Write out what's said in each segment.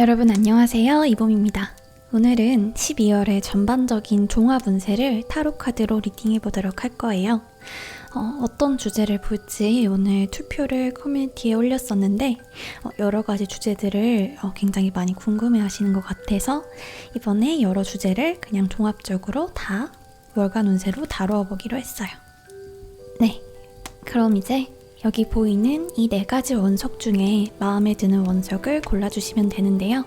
여러분 안녕하세요, 이봄입니다. 오늘은 12월의 전반적인 종합 운세를 타로 카드로 리딩해 보도록 할 거예요. 어떤 주제를 볼지 오늘 투표를 커뮤니티에 올렸었는데 여러 가지 주제들을 굉장히 많이 궁금해 하시는 것 같아서 이번에 여러 주제를 그냥 종합적으로 다 월간 운세로 다루어 보기로 했어요. 네, 그럼 이제 여기 보이는 이 4가지 원석 중에 마음에 드는 원석을 골라주시면 되는데요.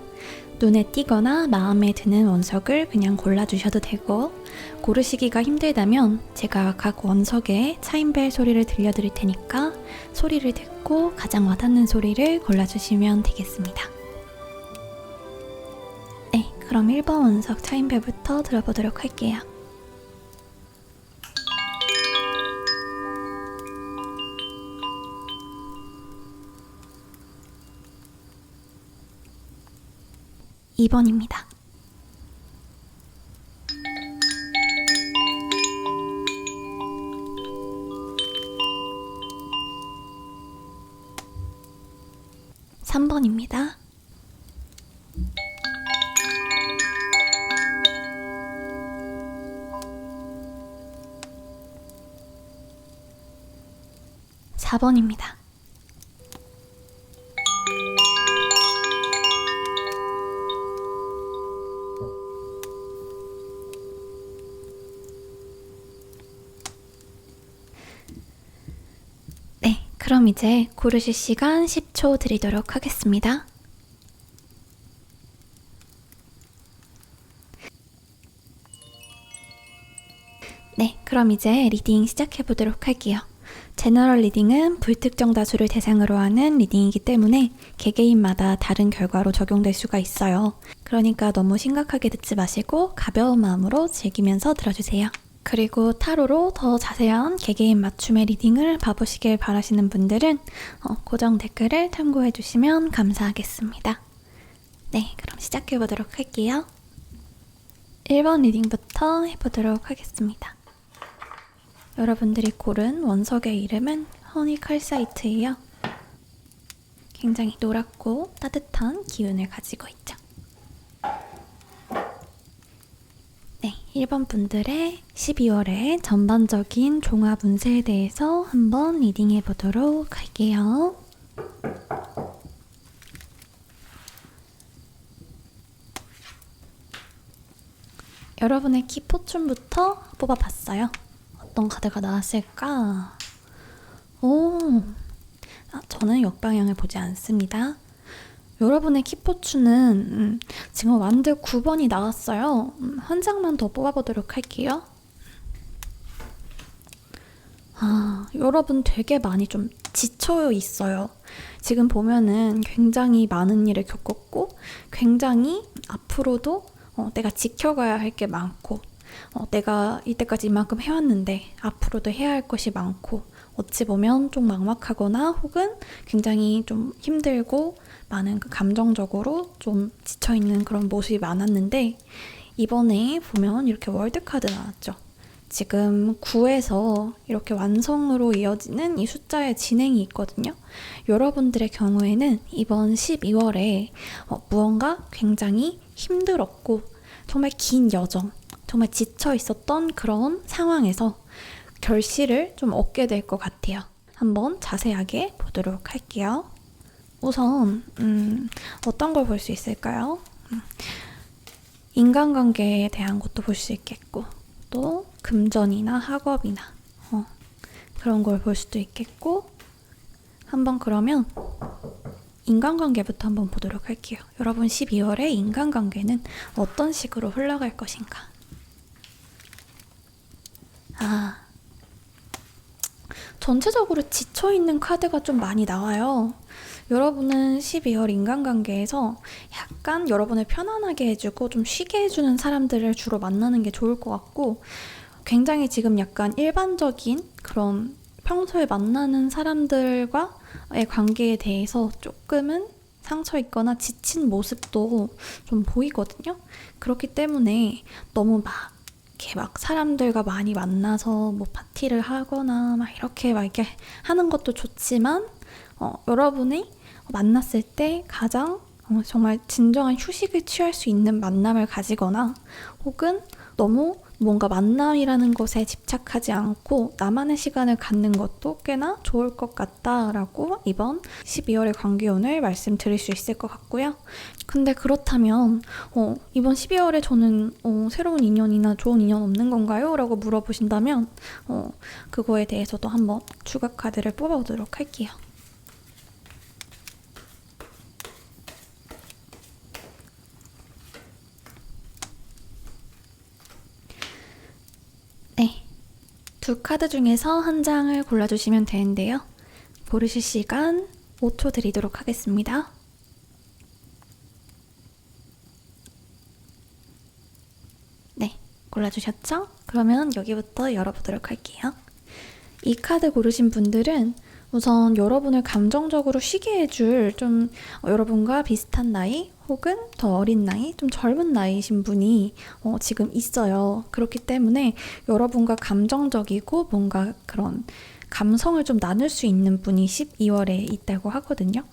눈에 띄거나 마음에 드는 원석을 그냥 골라주셔도 되고, 고르시기가 힘들다면 제가 각 원석의 차임벨 소리를 들려드릴 테니까 소리를 듣고 가장 와닿는 소리를 골라주시면 되겠습니다. 네, 그럼 1번 원석 차임벨부터 들어보도록 할게요. 2번입니다. 3번입니다. 4번입니다. '네, 그럼 이제 고르실 시간 10초 드리도록 하겠습니다. 네, 그럼 이제 리딩 시작해 보도록 할게요. 제너럴 리딩은 불특정 다수를 대상으로 하는 리딩이기 때문에 개개인마다 다른 결과로 적용될 수가 있어요. 그러니까 너무 심각하게 듣지 마시고 가벼운 마음으로 즐기면서 들어주세요. 그리고 타로로 더 자세한 개개인 맞춤의 리딩을 봐보시길 바라시는 분들은 고정 댓글을 참고해 주시면 감사하겠습니다. 네, 그럼 시작해 보도록 할게요. 1번 리딩부터 해보도록 하겠습니다. 여러분들이 고른 원석의 이름은 허니 칼사이트예요. 굉장히 노랗고 따뜻한 기운을 가지고 있죠. 네, 1번 분들의 12월의 전반적인 종합 운세에 대해서 한번 리딩해 보도록 할게요. 여러분의 키포춘부터 뽑아봤어요. 어떤 카드가 나왔을까? 저는 역방향을 보지 않습니다. 여러분의 키포춘은 지금 완드 9번이 나왔어요. 한 장만 더 뽑아보도록 할게요. 여러분 되게 많이 좀 지쳐 있어요. 지금 보면은 굉장히 많은 일을 겪었고 굉장히 앞으로도 내가 지켜가야 할 게 많고 내가 이때까지 이만큼 해왔는데 앞으로도 해야 할 것이 많고 어찌 보면 좀 막막하거나 혹은 굉장히 좀 힘들고 많은 감정적으로 좀 지쳐있는 그런 모습이 많았는데 이번에 보면 이렇게 월드카드 나왔죠. 지금 9에서 이렇게 완성으로 이어지는 이 숫자의 진행이 있거든요. 여러분들의 경우에는 이번 12월에 무언가 굉장히 힘들었고 정말 긴 여정, 정말 지쳐 있었던 그런 상황에서 결실을 좀 얻게 될 것 같아요. 한번 자세하게 보도록 할게요. 우선 어떤 걸 볼 수 있을까요? 인간관계에 대한 것도 볼 수 있겠고 또 금전이나 학업이나 그런 걸 볼 수도 있겠고 한번 그러면 인간관계부터 한번 보도록 할게요. 여러분 12월에 인간관계는 어떤 식으로 흘러갈 것인가? 전체적으로 지쳐있는 카드가 좀 많이 나와요. 여러분은 12월 인간관계에서 약간 여러분을 편안하게 해주고 좀 쉬게 해주는 사람들을 주로 만나는 게 좋을 것 같고 굉장히 지금 약간 일반적인 그런 평소에 만나는 사람들과의 관계에 대해서 조금은 상처 있거나 지친 모습도 좀 보이거든요. 그렇기 때문에 너무 이렇게 사람들과 많이 만나서 뭐 파티를 하거나 이렇게 하는 것도 좋지만 여러분이 만났을 때 가장 정말 진정한 휴식을 취할 수 있는 만남을 가지거나 혹은 너무 뭔가 만남이라는 것에 집착하지 않고 나만의 시간을 갖는 것도 꽤나 좋을 것 같다라고 이번 12월의 관계운을 말씀드릴 수 있을 것 같고요. 근데 그렇다면 이번 12월에 저는 새로운 인연이나 좋은 인연 없는 건가요? 라고 물어보신다면 그거에 대해서도 한번 추가 카드를 뽑아보도록 할게요. 네, 두 카드 중에서 한 장을 골라주시면 되는데요. 고르실 시간 5초 드리도록 하겠습니다. 네, 골라주셨죠? 그러면 여기부터 열어보도록 할게요. 이 카드 고르신 분들은 우선 여러분을 감정적으로 쉬게 해줄 좀 여러분과 비슷한 나이 혹은 더 어린 나이, 좀 젊은 나이이신 분이 지금 있어요. 그렇기 때문에 여러분과 감정적이고 뭔가 그런 감성을 좀 나눌 수 있는 분이 12월에 있다고 하거든요.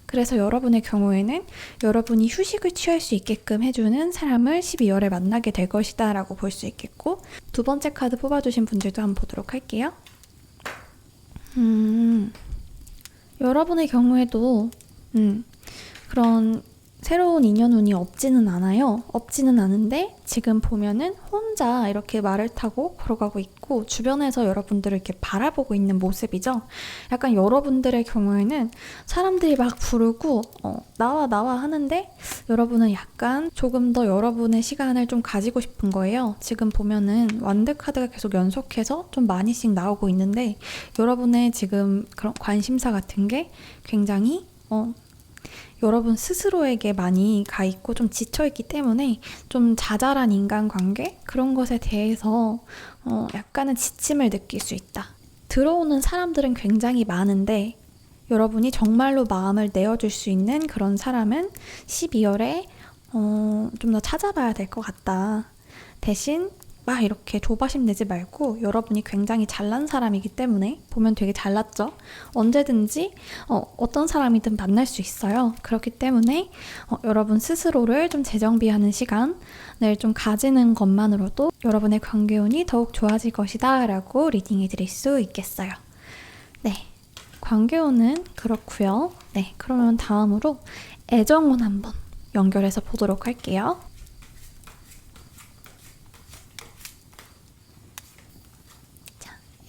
그래서 여러분의 경우에는 여러분이 휴식을 취할 수 있게끔 해주는 사람을 12월에 만나게 될 것이다 라고 볼 수 있겠고, 두 번째 카드 뽑아주신 분들도 한번 보도록 할게요. 여러분의 경우에도 그런 새로운 인연운이 없지는 않아요. 없지는 않은데 지금 보면은 혼자 이렇게 말을 타고 걸어가고 있고 주변에서 여러분들을 이렇게 바라보고 있는 모습이죠. 약간 여러분들의 경우에는 사람들이 막 부르고 나와 하는데 여러분은 약간 조금 더 여러분의 시간을 좀 가지고 싶은 거예요. 지금 보면은 완드 카드가 계속 연속해서 좀 많이씩 나오고 있는데 여러분의 지금 그런 관심사 같은 게 굉장히 여러분 스스로에게 많이 가 있고 좀 지쳐 있기 때문에 좀 자잘한 인간관계 그런 것에 대해서 약간은 지침을 느낄 수 있다. 들어오는 사람들은 굉장히 많은데 여러분이 정말로 마음을 내어줄 수 있는 그런 사람은 12월에 좀 더 찾아봐야 될 것 같다. 대신 막 이렇게 조바심 내지 말고 여러분이 굉장히 잘난 사람이기 때문에 보면 되게 잘났죠. 언제든지 어떤 사람이든 만날 수 있어요. 그렇기 때문에 여러분 스스로를 좀 재정비하는 시간을 좀 가지는 것만으로도 여러분의 관계운이 더욱 좋아질 것이다 라고 리딩해 드릴 수 있겠어요. 네, 관계운은 그렇고요. 네, 그러면 다음으로 애정운 한번 연결해서 보도록 할게요.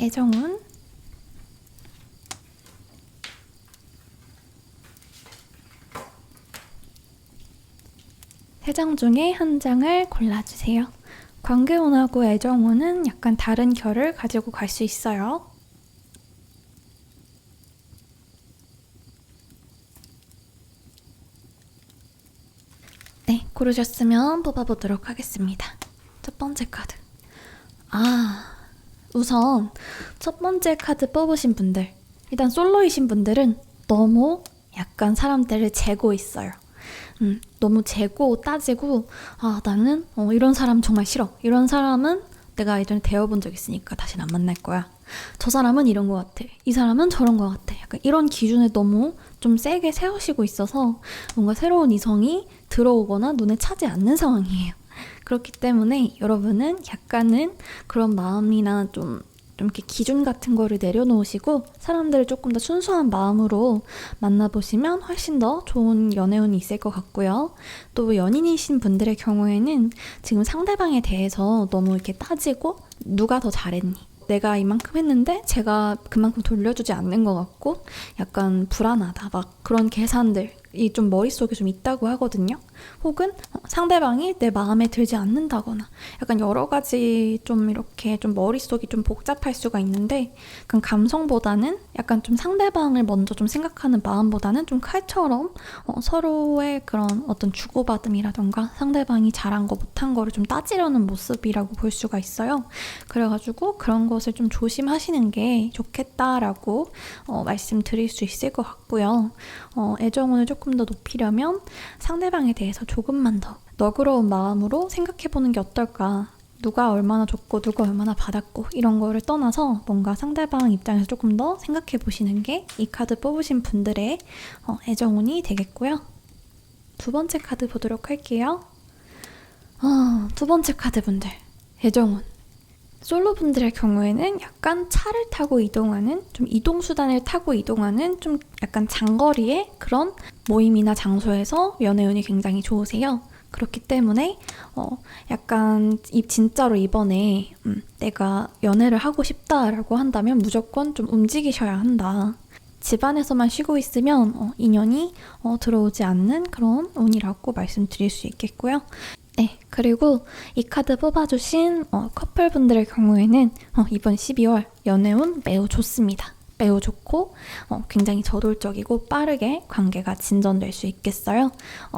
애정운 세 장 중에 한 장을 골라주세요. 관계운하고 애정운은 약간 다른 결을 가지고 갈 수 있어요. 네, 고르셨으면 뽑아보도록 하겠습니다. 첫 번째 카드. 우선 첫 번째 카드 뽑으신 분들, 일단 솔로이신 분들은 너무 약간 사람들을 재고 있어요. 너무 재고 따지고 나는 이런 사람 정말 싫어. 이런 사람은 내가 예전에 대해본 적 있으니까 다시는 안 만날 거야. 저 사람은 이런 것 같아. 이 사람은 저런 것 같아. 약간 이런 기준을 너무 좀 세게 세우시고 있어서 뭔가 새로운 이성이 들어오거나 눈에 차지 않는 상황이에요. 그렇기 때문에 여러분은 약간은 그런 마음이나 좀 이렇게 기준 같은 거를 내려놓으시고 사람들을 조금 더 순수한 마음으로 만나보시면 훨씬 더 좋은 연애운이 있을 것 같고요. 또 연인이신 분들의 경우에는 지금 상대방에 대해서 너무 이렇게 따지고 누가 더 잘했니? 내가 이만큼 했는데 제가 그만큼 돌려주지 않는 것 같고 약간 불안하다. 막 그런 계산들이 좀 머릿속에 좀 있다고 하거든요. 혹은 상대방이 내 마음에 들지 않는다거나 약간 여러 가지 좀 이렇게 좀 머릿속이 좀 복잡할 수가 있는데 그 감성보다는 약간 좀 상대방을 먼저 좀 생각하는 마음보다는 좀 칼처럼 서로의 그런 어떤 주고받음이라던가 상대방이 잘한 거 못한 거를 좀 따지려는 모습이라고 볼 수가 있어요. 그래가지고 그런 것을 좀 조심하시는 게 좋겠다라고 말씀드릴 수 있을 것 같고요. 애정운을 조금 더 높이려면 상대방에 대해서 조금만 더 너그러운 마음으로 생각해보는 게 어떨까. 누가 얼마나 줬고 누가 얼마나 받았고 이런 거를 떠나서 뭔가 상대방 입장에서 조금 더 생각해 보시는 게 이 카드 뽑으신 분들의 애정운이 되겠고요. 두 번째 카드 보도록 할게요. 두 번째 카드 분들, 애정운. 솔로분들의 경우에는 약간 차를 타고 이동하는, 좀 이동수단을 타고 이동하는 좀 약간 장거리의 그런 모임이나 장소에서 연애운이 굉장히 좋으세요. 그렇기 때문에 약간 진짜로 이번에 내가 연애를 하고 싶다라고 한다면 무조건 좀 움직이셔야 한다. 집안에서만 쉬고 있으면 인연이 들어오지 않는 그런 운이라고 말씀드릴 수 있겠고요. 네, 그리고 이 카드 뽑아주신 커플분들의 경우에는 이번 12월 연애운 매우 좋습니다. 매우 좋고 굉장히 저돌적이고 빠르게 관계가 진전될 수 있겠어요.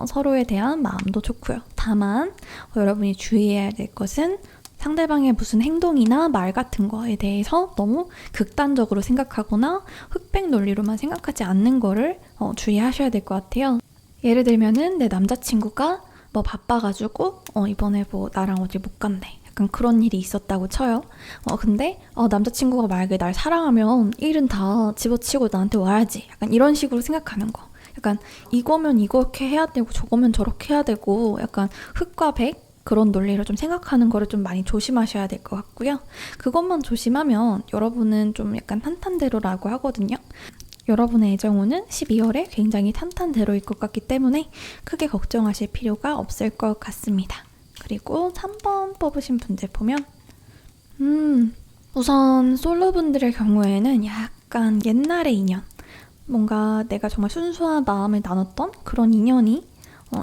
서로에 대한 마음도 좋고요. 다만 여러분이 주의해야 될 것은 상대방의 무슨 행동이나 말 같은 거에 대해서 너무 극단적으로 생각하거나 흑백 논리로만 생각하지 않는 거를 주의하셔야 될 것 같아요. 예를 들면은 내 남자친구가 뭐 바빠가지고 이번에 뭐 나랑 어디 못 간대. 약간 그런 일이 있었다고 쳐요. 근데 남자친구가 만약에 날 사랑하면 일은 다 집어치고 나한테 와야지. 약간 이런 식으로 생각하는 거. 약간 이거면 이렇게 해야 되고 저거면 저렇게 해야 되고 약간 흑과 백 그런 논리로 좀 생각하는 거를 좀 많이 조심하셔야 될 것 같고요. 그것만 조심하면 여러분은 좀 약간 탄탄대로라고 하거든요. 여러분의 애정운은 12월에 굉장히 탄탄대로일 것 같기 때문에 크게 걱정하실 필요가 없을 것 같습니다. 그리고 3번 뽑으신 분들 보면 우선 솔로분들의 경우에는 약간 옛날의 인연, 뭔가 내가 정말 순수한 마음을 나눴던 그런 인연이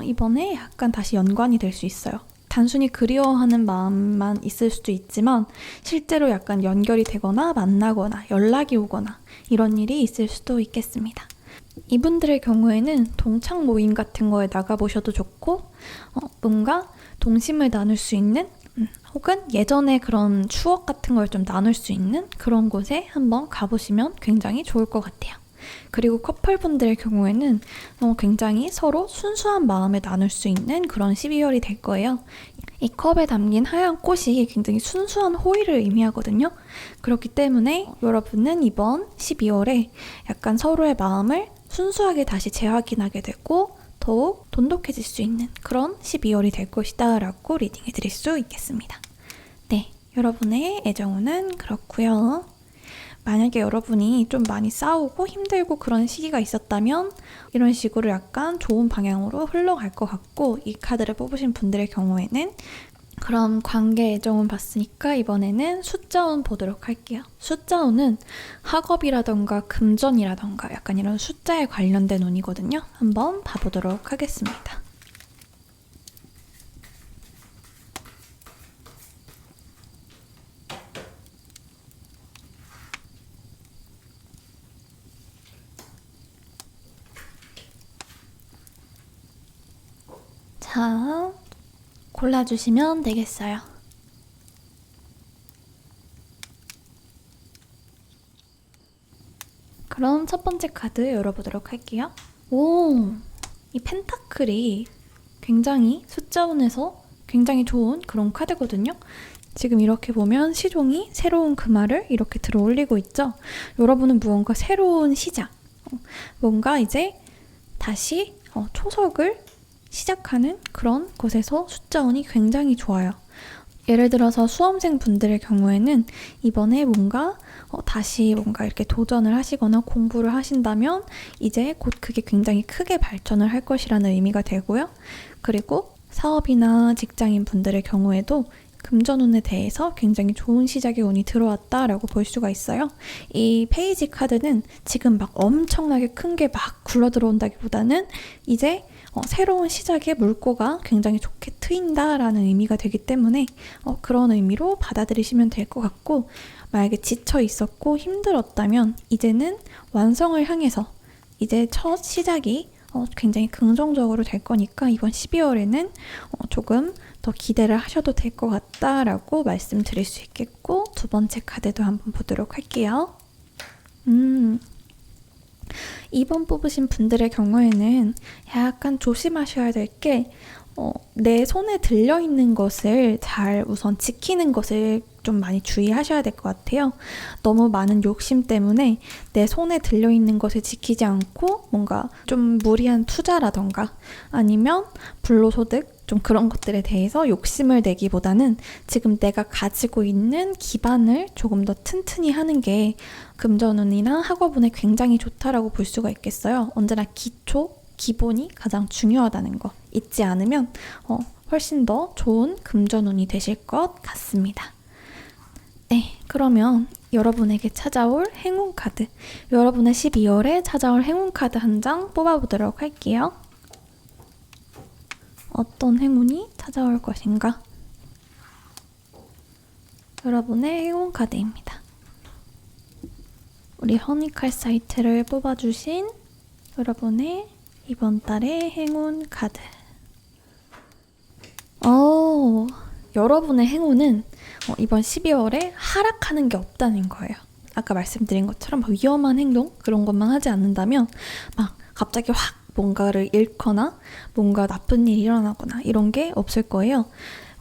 이번에 약간 다시 연관이 될 수 있어요. 단순히 그리워하는 마음만 있을 수도 있지만 실제로 약간 연결이 되거나 만나거나 연락이 오거나 이런 일이 있을 수도 있겠습니다. 이분들의 경우에는 동창 모임 같은 거에 나가보셔도 좋고 뭔가 동심을 나눌 수 있는 혹은 예전에 그런 추억 같은 걸 좀 나눌 수 있는 그런 곳에 한번 가보시면 굉장히 좋을 것 같아요. 그리고 커플분들의 경우에는 굉장히 서로 순수한 마음을 나눌 수 있는 그런 12월이 될 거예요. 이 컵에 담긴 하얀 꽃이 굉장히 순수한 호의를 의미하거든요. 그렇기 때문에 여러분은 이번 12월에 약간 서로의 마음을 순수하게 다시 재확인하게 되고 더욱 돈독해질 수 있는 그런 12월이 될 것이다 라고 리딩해 드릴 수 있겠습니다. 네, 여러분의 애정운은 그렇고요. 만약에 여러분이 좀 많이 싸우고 힘들고 그런 시기가 있었다면 이런 식으로 약간 좋은 방향으로 흘러갈 것 같고, 이 카드를 뽑으신 분들의 경우에는 그럼 관계 애정운 봤으니까 이번에는 숫자운 보도록 할게요. 숫자운은 학업이라던가 금전이라던가 약간 이런 숫자에 관련된 운이거든요. 한번 봐보도록 하겠습니다. 자, 골라주시면 되겠어요. 그럼 첫 번째 카드 열어보도록 할게요. 이 펜타클이 굉장히 숫자운에서 굉장히 좋은 그런 카드거든요. 지금 이렇게 보면 시종이 새로운 금화를 이렇게 들어 올리고 있죠. 여러분은 무언가 새로운 시작, 뭔가 이제 다시 초석을 시작하는 그런 곳에서 숫자운이 굉장히 좋아요. 예를 들어서 수험생 분들의 경우에는 이번에 뭔가 다시 뭔가 이렇게 도전을 하시거나 공부를 하신다면 이제 곧 그게 굉장히 크게 발전을 할 것이라는 의미가 되고요. 그리고 사업이나 직장인 분들의 경우에도 금전운에 대해서 굉장히 좋은 시작의 운이 들어왔다라고 볼 수가 있어요. 이 페이지 카드는 지금 막 엄청나게 큰 게 막 굴러 들어온다기보다는 이제 새로운 시작의 물꼬가 굉장히 좋게 트인다라는 의미가 되기 때문에 그런 의미로 받아들이시면 될 것 같고, 만약에 지쳐 있었고 힘들었다면 이제는 완성을 향해서 이제 첫 시작이 굉장히 긍정적으로 될 거니까 이번 12월에는 조금 더 기대를 하셔도 될 것 같다라고 말씀드릴 수 있겠고, 두 번째 카드도 한번 보도록 할게요. 2번 뽑으신 분들의 경우에는 약간 조심하셔야 될 게 내 손에 들려있는 것을 잘 우선 지키는 것을 좀 많이 주의하셔야 될 것 같아요. 너무 많은 욕심 때문에 내 손에 들려있는 것을 지키지 않고 뭔가 좀 무리한 투자라던가 아니면 불로소득 좀 그런 것들에 대해서 욕심을 내기보다는 지금 내가 가지고 있는 기반을 조금 더 튼튼히 하는 게 금전운이나 학업운에 굉장히 좋다라고 볼 수가 있겠어요. 언제나 기본이 가장 중요하다는 거 잊지 않으면 훨씬 더 좋은 금전운이 되실 것 같습니다. 네, 그러면 여러분에게 찾아올 행운카드, 여러분의 12월에 찾아올 행운카드 한 장 뽑아보도록 할게요. 어떤 행운이 찾아올 것인가? 여러분의 행운카드입니다. 우리 허니칼 사이트를 뽑아주신 여러분의 이번 달의 행운 카드. 여러분의 행운은 이번 12월에 하락하는 게 없다는 거예요. 아까 말씀드린 것처럼 위험한 행동 그런 것만 하지 않는다면 막 갑자기 확 뭔가를 잃거나 뭔가 나쁜 일이 일어나거나 이런 게 없을 거예요.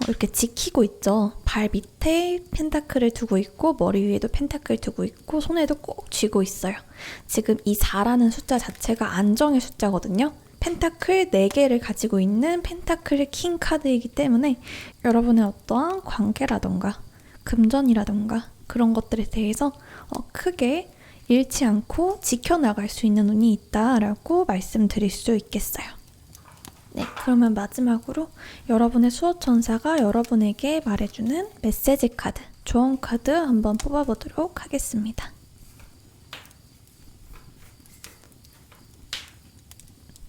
이렇게 지키고 있죠. 발 밑에 펜타클을 두고 있고 머리 위에도 펜타클 두고 있고 손에도 꼭 쥐고 있어요. 지금 이 4라는 숫자 자체가 안정의 숫자거든요. 펜타클 4개를 가지고 있는 펜타클 킹 카드이기 때문에 여러분의 어떠한 관계라던가 금전이라던가 그런 것들에 대해서 크게 잃지 않고 지켜나갈 수 있는 운이 있다라고 말씀드릴 수 있겠어요. 네, 그러면 마지막으로 여러분의 수호천사가 여러분에게 말해주는 메시지 카드, 조언 카드 한번 뽑아보도록 하겠습니다.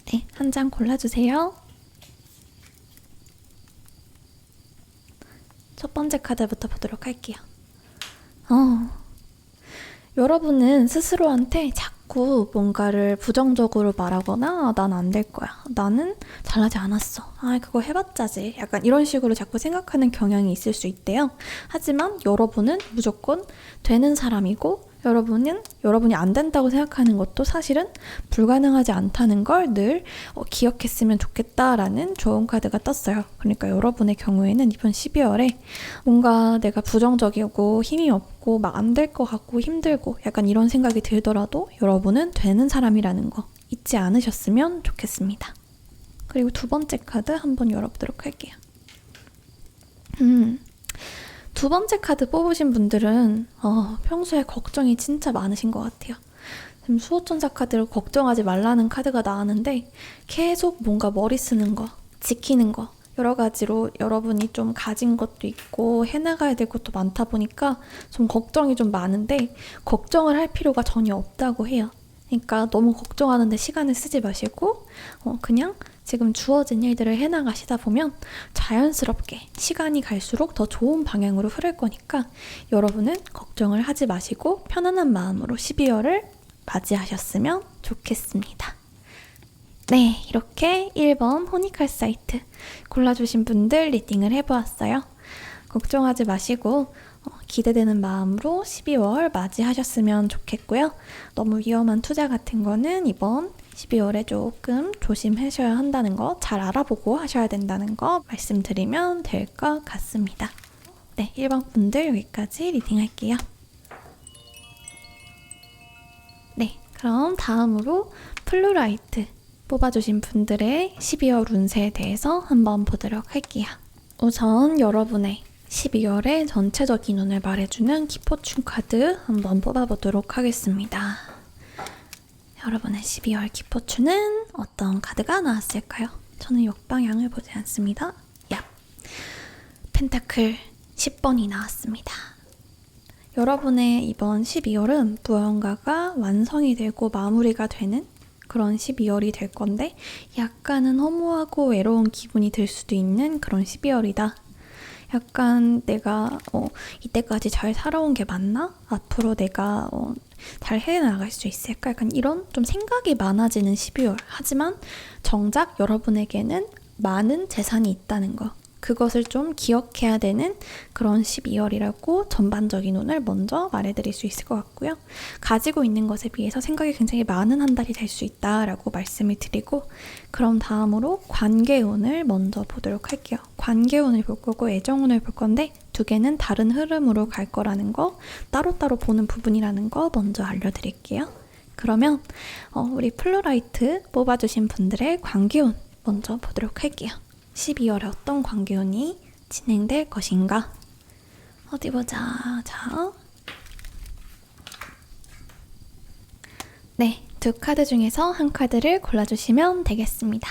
네, 한 장 골라주세요. 첫 번째 카드부터 보도록 할게요. 여러분은 스스로한테 자꾸 뭔가를 부정적으로 말하거나 난 안 될 거야. 나는 잘하지 않았어. 그거 해봤자지. 약간 이런 식으로 자꾸 생각하는 경향이 있을 수 있대요. 하지만 여러분은 무조건 되는 사람이고 여러분이 안 된다고 생각하는 것도 사실은 불가능하지 않다는 걸 늘 기억했으면 좋겠다라는 좋은 카드가 떴어요. 그러니까 여러분의 경우에는 이번 12월에 뭔가 내가 부정적이고 힘이 없고 막 안 될 것 같고 힘들고 약간 이런 생각이 들더라도 여러분은 되는 사람이라는 거 잊지 않으셨으면 좋겠습니다. 그리고 두 번째 카드 한번 열어보도록 할게요. 두 번째 카드 뽑으신 분들은 평소에 걱정이 진짜 많으신 것 같아요. 지금 수호천사 카드로 걱정하지 말라는 카드가 나왔는데 계속 뭔가 머리 쓰는 거, 지키는 거 여러 가지로 여러분이 좀 가진 것도 있고 해나가야 될 것도 많다 보니까 좀 걱정이 좀 많은데 걱정을 할 필요가 전혀 없다고 해요. 그러니까 너무 걱정하는데 시간을 쓰지 마시고 그냥 지금 주어진 일들을 해나가시다 보면 자연스럽게 시간이 갈수록 더 좋은 방향으로 흐를 거니까 여러분은 걱정을 하지 마시고 편안한 마음으로 12월을 맞이하셨으면 좋겠습니다. 네, 이렇게 1번 허니칼 사이트 골라주신 분들 리딩을 해보았어요. 걱정하지 마시고 기대되는 마음으로 12월 맞이하셨으면 좋겠고요. 너무 위험한 투자 같은 거는 이번 12월에 조금 조심하셔야 한다는 거, 잘 알아보고 하셔야 된다는 거 말씀드리면 될 것 같습니다. 네, 1번 분들 여기까지 리딩할게요. 네, 그럼 다음으로 플루라이트 뽑아주신 분들의 12월 운세에 대해서 한번 보도록 할게요. 우선 여러분의 12월의 전체적인 운을 말해주는 키포춘 카드 한번 뽑아보도록 하겠습니다. 여러분의 12월 키포춘은 어떤 카드가 나왔을까요? 저는 역방향을 보지 않습니다. 펜타클 10번이 나왔습니다. 여러분의 이번 12월은 무언가가 완성이 되고 마무리가 되는 그런 12월이 될 건데 약간은 허무하고 외로운 기분이 들 수도 있는 그런 12월이다. 약간 내가 이때까지 잘 살아온 게 맞나? 앞으로 내가 잘 해나갈 수 있을까? 약간 이런 좀 생각이 많아지는 12월. 하지만 정작 여러분에게는 많은 재산이 있다는 거. 그것을 좀 기억해야 되는 그런 12월이라고 전반적인 운을 먼저 말해드릴 수 있을 것 같고요. 가지고 있는 것에 비해서 생각이 굉장히 많은 한 달이 될 수 있다라고 말씀을 드리고, 그럼 다음으로 관계운을 먼저 보도록 할게요. 관계운을 볼 거고 애정운을 볼 건데 두 개는 다른 흐름으로 갈 거라는 거, 따로따로 보는 부분이라는 거 먼저 알려드릴게요. 그러면 우리 플루라이트 뽑아주신 분들의 관계운 먼저 보도록 할게요. 12월에 어떤 관계운이 진행될 것인가? 어디 보자. 자, 네, 두 카드 중에서 한 카드를 골라주시면 되겠습니다.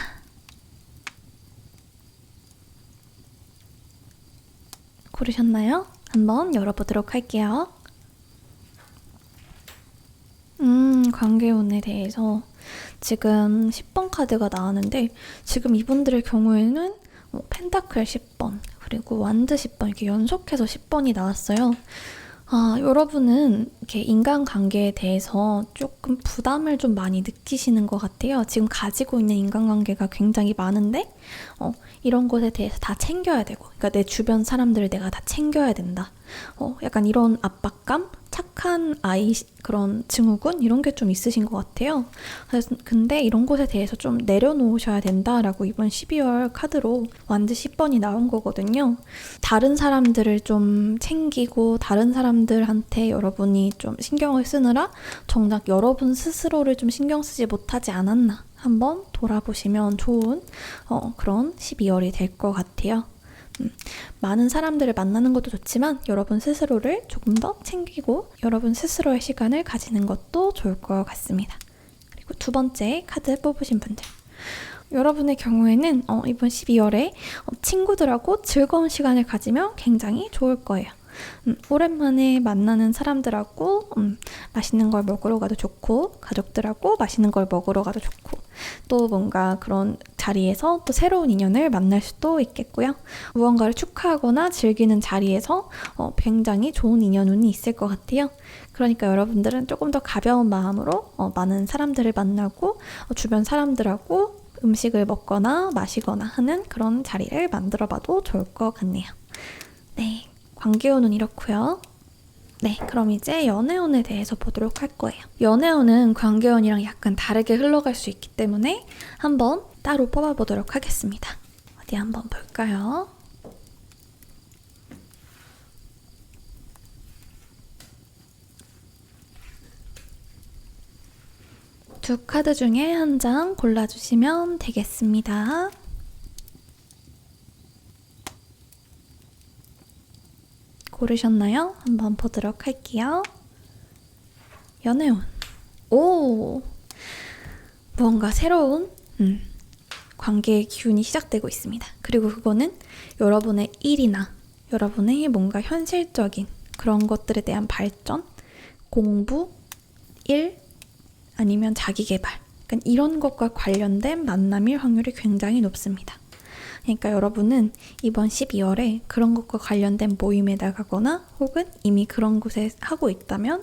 고르셨나요? 한번 열어보도록 할게요. 관계운에 대해서 지금 10번 카드가 나왔는데, 지금 이분들의 경우에는 펜타클 10번, 그리고 완드 10번 이렇게 연속해서 10번이 나왔어요. 여러분은 이렇게 인간관계에 대해서 조금 부담을 좀 많이 느끼시는 것 같아요. 지금 가지고 있는 인간관계가 굉장히 많은데 이런 것에 대해서 다 챙겨야 되고, 그러니까 내 주변 사람들을 내가 다 챙겨야 된다. 약간 이런 압박감? 착한 아이 그런 증후군? 이런 게 좀 있으신 것 같아요. 근데 이런 것에 대해서 좀 내려놓으셔야 된다라고 이번 12월 카드로 완드 10번이 나온 거거든요. 다른 사람들을 좀 챙기고 다른 사람들한테 여러분이 좀 신경을 쓰느라 정작 여러분 스스로를 좀 신경 쓰지 못하지 않았나 한번 돌아보시면 좋은 그런 12월이 될 것 같아요. 많은 사람들을 만나는 것도 좋지만 여러분 스스로를 조금 더 챙기고 여러분 스스로의 시간을 가지는 것도 좋을 것 같습니다. 그리고 두 번째 카드 뽑으신 분들, 여러분의 경우에는 이번 12월에 친구들하고 즐거운 시간을 가지면 굉장히 좋을 거예요. 오랜만에 만나는 사람들하고 맛있는 걸 먹으러 가도 좋고, 가족들하고 맛있는 걸 먹으러 가도 좋고, 또 뭔가 그런 자리에서 또 새로운 인연을 만날 수도 있겠고요. 무언가를 축하하거나 즐기는 자리에서 굉장히 좋은 인연운이 있을 것 같아요. 그러니까 여러분들은 조금 더 가벼운 마음으로 많은 사람들을 만나고 주변 사람들하고 음식을 먹거나 마시거나 하는 그런 자리를 만들어 봐도 좋을 것 같네요. 네, 관계운은 이렇고요. 네, 그럼 이제 연애운에 대해서 보도록 할 거예요. 연애운은 관계운이랑 약간 다르게 흘러갈 수 있기 때문에 한번 따로 뽑아보도록 하겠습니다. 어디 한번 볼까요? 두 카드 중에 한 장 골라주시면 되겠습니다. 고르셨나요? 한번 보도록 할게요. 연애운. 오! 무언가 새로운 관계의 기운이 시작되고 있습니다. 그리고 그거는 여러분의 일이나 여러분의 뭔가 현실적인 그런 것들에 대한 발전, 공부, 일, 아니면 자기개발, 그러니까 이런 것과 관련된 만남일 확률이 굉장히 높습니다. 그러니까 여러분은 이번 12월에 그런 것과 관련된 모임에 나가거나 혹은 이미 그런 곳에 하고 있다면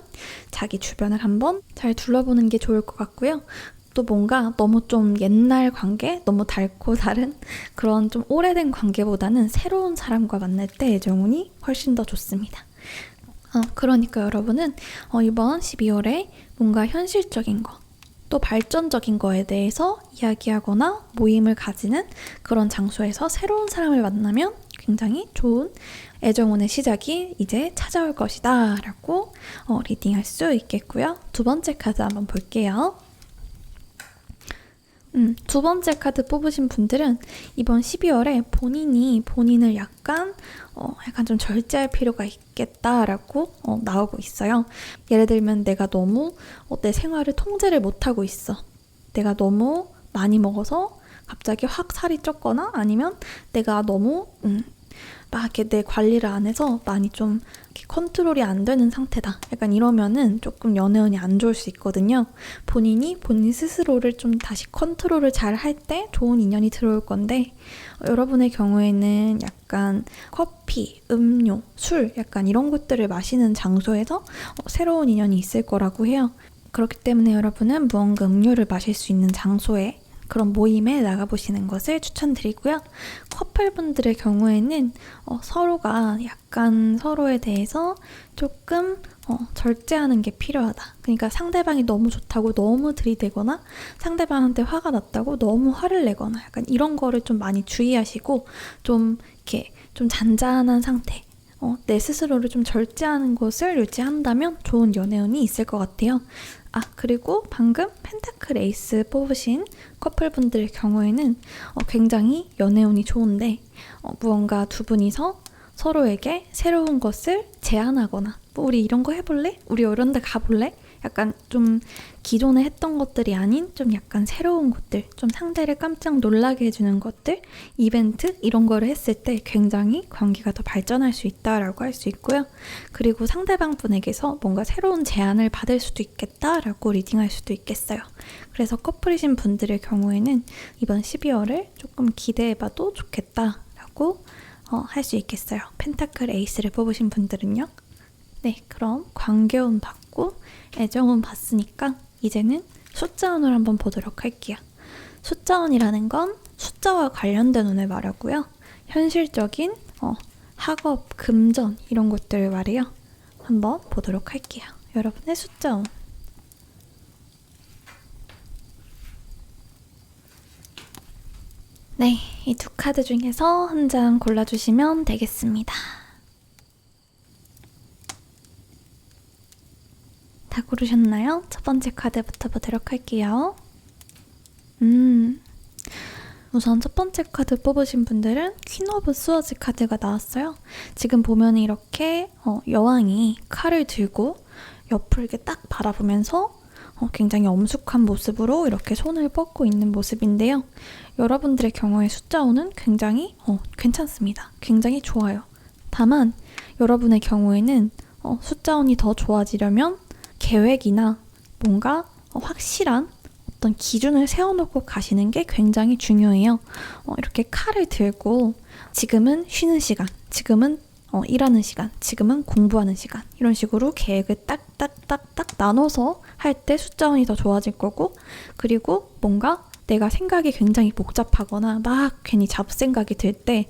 자기 주변을 한번 잘 둘러보는 게 좋을 것 같고요. 또 뭔가 너무 좀 옛날 관계, 너무 닳고 다른 그런 좀 오래된 관계보다는 새로운 사람과 만날 때 애정운이 훨씬 더 좋습니다. 그러니까 여러분은 이번 12월에 뭔가 현실적인 거, 또 발전적인 거에 대해서 이야기하거나 모임을 가지는 그런 장소에서 새로운 사람을 만나면 굉장히 좋은 애정운의 시작이 이제 찾아올 것이다 라고 리딩할 수 있겠고요. 두 번째 카드 한번 볼게요. 두 번째 카드 뽑으신 분들은 이번 12월에 본인이 본인을 약간 좀 절제할 필요가 있겠다라고 나오고 있어요. 예를 들면 내가 너무 내 생활을 통제를 못하고 있어. 내가 너무 많이 먹어서 갑자기 확 살이 쪘거나 아니면 내가 너무 막 이렇게 내 관리를 안 해서 많이 좀 이렇게 컨트롤이 안 되는 상태다. 약간 이러면은 조금 연애운이 안 좋을 수 있거든요. 본인이 본인 스스로를 좀 다시 컨트롤을 잘 할 때 좋은 인연이 들어올 건데, 여러분의 경우에는 약간 커피, 음료, 술 약간 이런 것들을 마시는 장소에서 새로운 인연이 있을 거라고 해요. 그렇기 때문에 여러분은 무언가 음료를 마실 수 있는 장소에 그런 모임에 나가보시는 것을 추천드리고요. 커플분들의 경우에는 서로가 약간 서로에 대해서 조금 절제하는 게 필요하다. 그러니까 상대방이 너무 좋다고 너무 들이대거나 상대방한테 화가 났다고 너무 화를 내거나 약간 이런 거를 좀 많이 주의하시고 좀 이렇게 좀 잔잔한 상태, 내 스스로를 좀 절제하는 것을 유지한다면 좋은 연애운이 있을 것 같아요. 그리고 방금 펜타클 에이스 뽑으신 커플분들의 경우에는 굉장히 연애운이 좋은데 무언가 두 분이서 서로에게 새로운 것을 제안하거나 우리 이런 거 해볼래? 우리 이런 데 가볼래? 약간 좀 기존에 했던 것들이 아닌 좀 약간 새로운 것들, 좀 상대를 깜짝 놀라게 해주는 것들, 이벤트 이런 거를 했을 때 굉장히 관계가 더 발전할 수 있다라고 할 수 있고요. 그리고 상대방 분에게서 뭔가 새로운 제안을 받을 수도 있겠다라고 리딩할 수도 있겠어요. 그래서 커플이신 분들의 경우에는 이번 12월을 조금 기대해봐도 좋겠다라고 할 수 있겠어요. 펜타클 에이스를 뽑으신 분들은요. 네, 그럼 관계운 받고 애정운 봤으니까 이제는 숫자운을 한번 보도록 할게요. 숫자운이라는 건 숫자와 관련된 운을 말하고요. 현실적인 학업, 금전 이런 것들을 말해요. 한번 보도록 할게요. 여러분의 숫자운. 네, 이 두 카드 중에서 한 장 골라주시면 되겠습니다. 다 고르셨나요? 첫 번째 카드부터 보도록 할게요. 우선 첫 번째 카드 뽑으신 분들은 퀸 오브 스워즈 카드가 나왔어요. 지금 보면 이렇게 여왕이 칼을 들고 옆을 이렇게 딱 바라보면서 굉장히 엄숙한 모습으로 이렇게 손을 뻗고 있는 모습인데요. 여러분들의 경우에 숫자운은 굉장히 괜찮습니다. 굉장히 좋아요. 다만 여러분의 경우에는 숫자운이 더 좋아지려면 계획이나 뭔가 확실한 어떤 기준을 세워놓고 가시는 게 굉장히 중요해요. 이렇게 칼을 들고 지금은 쉬는 시간, 지금은 일하는 시간, 지금은 공부하는 시간 이런 식으로 계획을 딱딱딱딱 나눠서 할 때 숫자운이 더 좋아질 거고, 그리고 뭔가 내가 생각이 굉장히 복잡하거나 막 괜히 잡생각이 들 때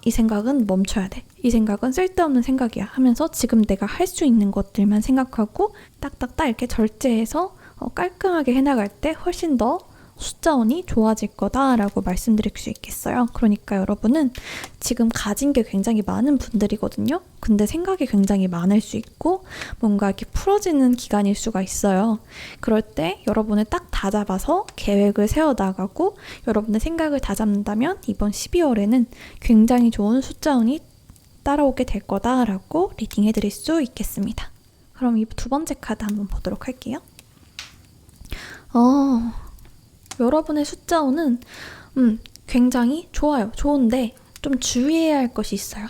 이 생각은 멈춰야 돼. 이 생각은 쓸데없는 생각이야 하면서 지금 내가 할 수 있는 것들만 생각하고 딱딱딱 이렇게 절제해서 깔끔하게 해나갈 때 훨씬 더 숫자운이 좋아질 거다라고 말씀드릴 수 있겠어요. 그러니까 여러분은 지금 가진 게 굉장히 많은 분들이거든요. 근데 생각이 굉장히 많을 수 있고 뭔가 이렇게 풀어지는 기간일 수가 있어요. 그럴 때 여러분을 딱 다잡아서 계획을 세워나가고 여러분의 생각을 다잡는다면 이번 12월에는 굉장히 좋은 숫자운이 따라오게 될 거다라고 리딩해드릴 수 있겠습니다. 그럼 이 두 번째 카드 한번 보도록 할게요. 여러분의 숫자운은 굉장히 좋아요. 좋은데 좀 주의해야 할 것이 있어요.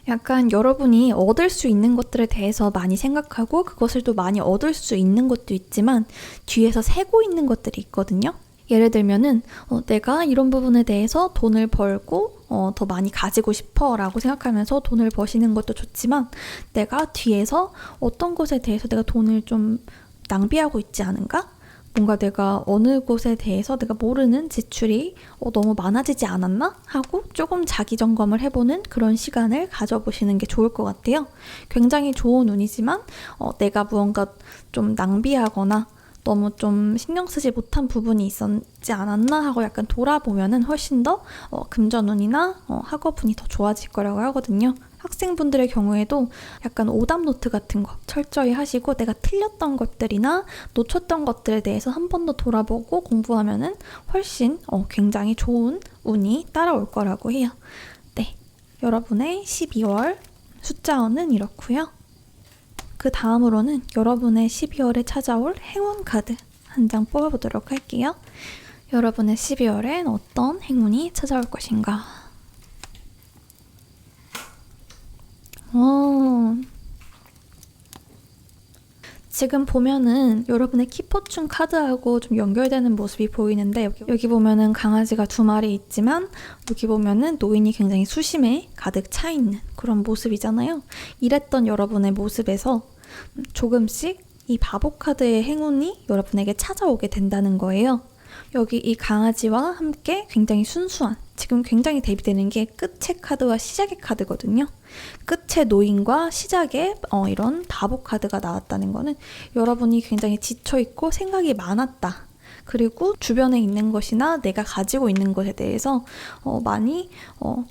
약간 여러분이 얻을 수 있는 것들에 대해서 많이 생각하고 그것을 또 많이 얻을 수 있는 것도 있지만 뒤에서 새고 있는 것들이 있거든요. 예를 들면은 내가 이런 부분에 대해서 돈을 벌고 더 많이 가지고 싶어 라고 생각하면서 돈을 버시는 것도 좋지만 내가 뒤에서 어떤 것에 대해서 내가 돈을 좀 낭비하고 있지 않은가? 뭔가 내가 어느 곳에 대해서 내가 모르는 지출이 너무 많아지지 않았나? 하고 조금 자기 점검을 해보는 그런 시간을 가져보시는 게 좋을 것 같아요. 굉장히 좋은 운이지만 내가 무언가 좀 낭비하거나 너무 좀 신경 쓰지 못한 부분이 있었지 않았나 하고 약간 돌아보면은 훨씬 더 금전운이나 학업운이 더 좋아질 거라고 하거든요. 학생분들의 경우에도 약간 오답 노트 같은 거 철저히 하시고 내가 틀렸던 것들이나 놓쳤던 것들에 대해서 한 번 더 돌아보고 공부하면은 훨씬 굉장히 좋은 운이 따라올 거라고 해요. 네, 여러분의 12월 숫자운은 이렇고요. 그 다음으로는 여러분의 12월에 찾아올 행운 카드 한 장 뽑아보도록 할게요. 여러분의 12월엔 어떤 행운이 찾아올 것인가? 지금 보면은 여러분의 키포춘 카드하고 좀 연결되는 모습이 보이는데 여기 보면은 강아지가 2마리 있지만 여기 보면은 노인이 굉장히 수심에 가득 차 있는 그런 모습이잖아요. 이랬던 여러분의 모습에서 조금씩 이 바보 카드의 행운이 여러분에게 찾아오게 된다는 거예요. 여기 이 강아지와 함께 굉장히 순수한, 지금 굉장히 대비되는 게 끝의 카드와 시작의 카드거든요. 끝의 노인과 시작의 이런 다보 카드가 나왔다는 거는 여러분이 굉장히 지쳐있고 생각이 많았다. 그리고 주변에 있는 것이나 내가 가지고 있는 것에 대해서 많이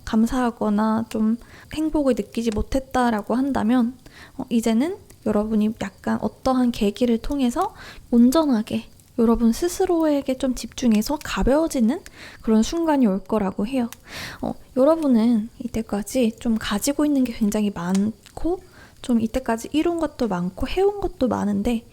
감사하거나 좀 행복을 느끼지 못했다라고 한다면 이제는 여러분이 약간 어떠한 계기를 통해서 온전하게 여러분 스스로에게 좀 집중해서 가벼워지는 그런 순간이 올 거라고 해요. 여러분은 이때까지 좀 가지고 있는 게 굉장히 많고 좀 이때까지 이룬 것도 많고 해온 것도 많은데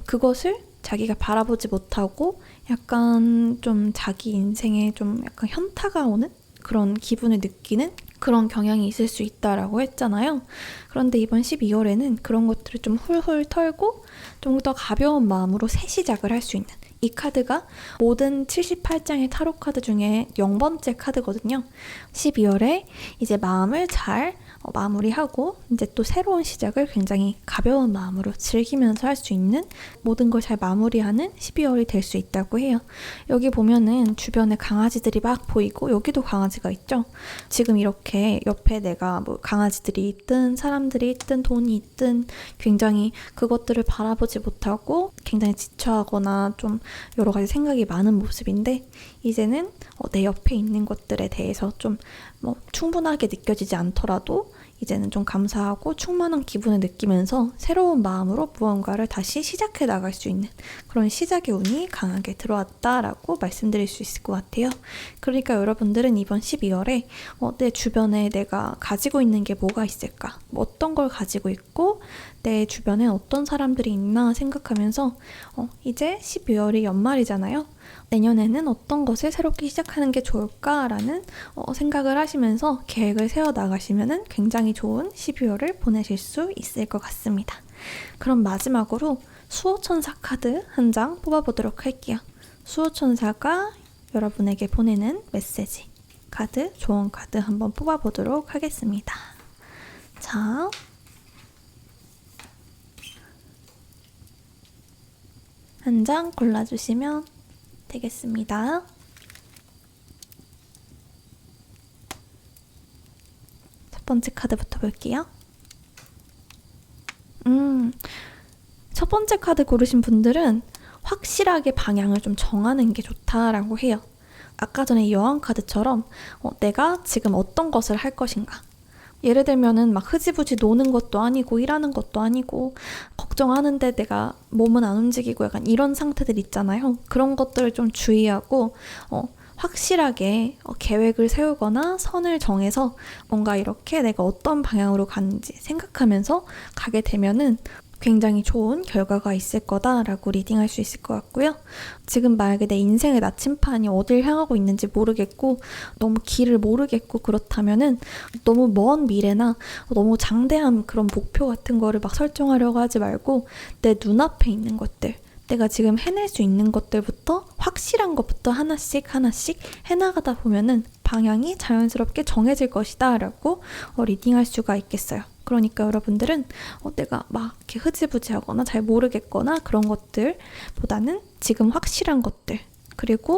그것을 자기가 바라보지 못하고 약간 좀 자기 인생에 좀 약간 현타가 오는 그런 기분을 느끼는 그런 경향이 있을 수 있다라고 했잖아요. 그런데 이번 12월에는 그런 것들을 좀 훌훌 털고 좀 더 가벼운 마음으로 새 시작을 할 수 있는, 이 카드가 모든 78장의 타로 카드 중에 0번째 카드거든요. 12월에 이제 마음을 잘 마무리하고 이제 또 새로운 시작을 굉장히 가벼운 마음으로 즐기면서 할 수 있는, 모든 걸 잘 마무리하는 12월이 될 수 있다고 해요. 여기 보면은 주변에 강아지들이 막 보이고 여기도 강아지가 있죠. 지금 이렇게 옆에 내가 뭐 강아지들이 있든 사람들이 있든 돈이 있든 굉장히 그것들을 바라보지 못하고 굉장히 지쳐하거나 좀 여러 가지 생각이 많은 모습인데, 이제는 내 옆에 있는 것들에 대해서 좀 충분하게 느껴지지 않더라도 이제는 좀 감사하고 충만한 기분을 느끼면서 새로운 마음으로 무언가를 다시 시작해 나갈 수 있는 그런 시작의 운이 강하게 들어왔다라고 말씀드릴 수 있을 것 같아요. 그러니까 여러분들은 이번 12월에 내 주변에 내가 가지고 있는 게 뭐가 있을까? 어떤 걸 가지고 있고 내 주변에 어떤 사람들이 있나 생각하면서 이제 12월이 연말이잖아요. 내년에는 어떤 것을 새롭게 시작하는 게 좋을까라는 생각을 하시면서 계획을 세워 나가시면 굉장히 좋은 12월을 보내실 수 있을 것 같습니다. 그럼 마지막으로 수호천사 카드 한 장 뽑아보도록 할게요. 수호천사가 여러분에게 보내는 메시지 카드, 조언 카드 한번 뽑아보도록 하겠습니다. 자, 한 장 골라주시면 되겠습니다. 첫 번째 카드부터 볼게요. 첫 번째 카드 고르신 분들은 확실하게 방향을 좀 정하는 게 좋다라고 해요. 아까 전에 여왕 카드처럼 내가 지금 어떤 것을 할 것인가. 예를 들면은 막 흐지부지 노는 것도 아니고 일하는 것도 아니고 걱정하는데 내가 몸은 안 움직이고 약간 이런 상태들 있잖아요. 그런 것들을 좀 주의하고 확실하게 계획을 세우거나 선을 정해서 뭔가 이렇게 내가 어떤 방향으로 가는지 생각하면서 가게 되면은 굉장히 좋은 결과가 있을 거다라고 리딩할 수 있을 것 같고요. 지금 만약에 내 인생의 나침판이 어딜 향하고 있는지 모르겠고 너무 길을 모르겠고 그렇다면은 너무 먼 미래나 너무 장대한 그런 목표 같은 거를 막 설정하려고 하지 말고 내 눈앞에 있는 것들, 내가 지금 해낼 수 있는 것들부터 확실한 것부터 하나씩 해나가다 보면은 방향이 자연스럽게 정해질 것이다 라고 리딩할 수가 있겠어요. 그러니까 여러분들은 내가 막 이렇게 흐지부지하거나 잘 모르겠거나 그런 것들보다는 지금 확실한 것들, 그리고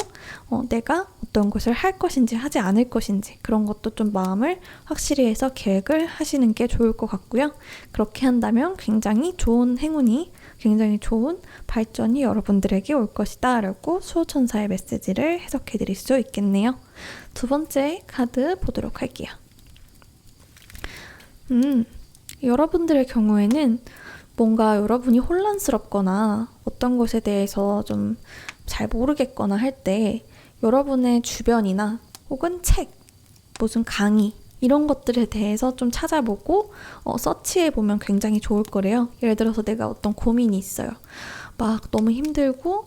내가 어떤 것을 할 것인지 하지 않을 것인지 그런 것도 좀 마음을 확실히 해서 계획을 하시는 게 좋을 것 같고요. 그렇게 한다면 굉장히 좋은 행운이, 굉장히 좋은 발전이 여러분들에게 올 것이다 라고 수호천사의 메시지를 해석해 드릴 수 있겠네요. 두 번째 카드 보도록 할게요. 여러분들의 경우에는 뭔가 여러분이 혼란스럽거나 어떤 것에 대해서 좀 잘 모르겠거나 할 때 여러분의 주변이나 혹은 책, 무슨 강의 이런 것들에 대해서 좀 찾아보고 서치해보면 굉장히 좋을 거래요. 예를 들어서 내가 어떤 고민이 있어요. 막 너무 힘들고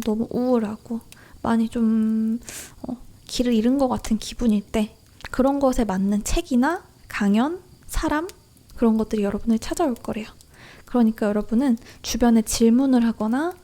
너무 우울하고 많이 좀 길을 잃은 것 같은 기분일 때 그런 것에 맞는 책이나 강연, 사람 그런 것들이 여러분을 찾아올 거래요. 그러니까 여러분은 주변에 질문을 하거나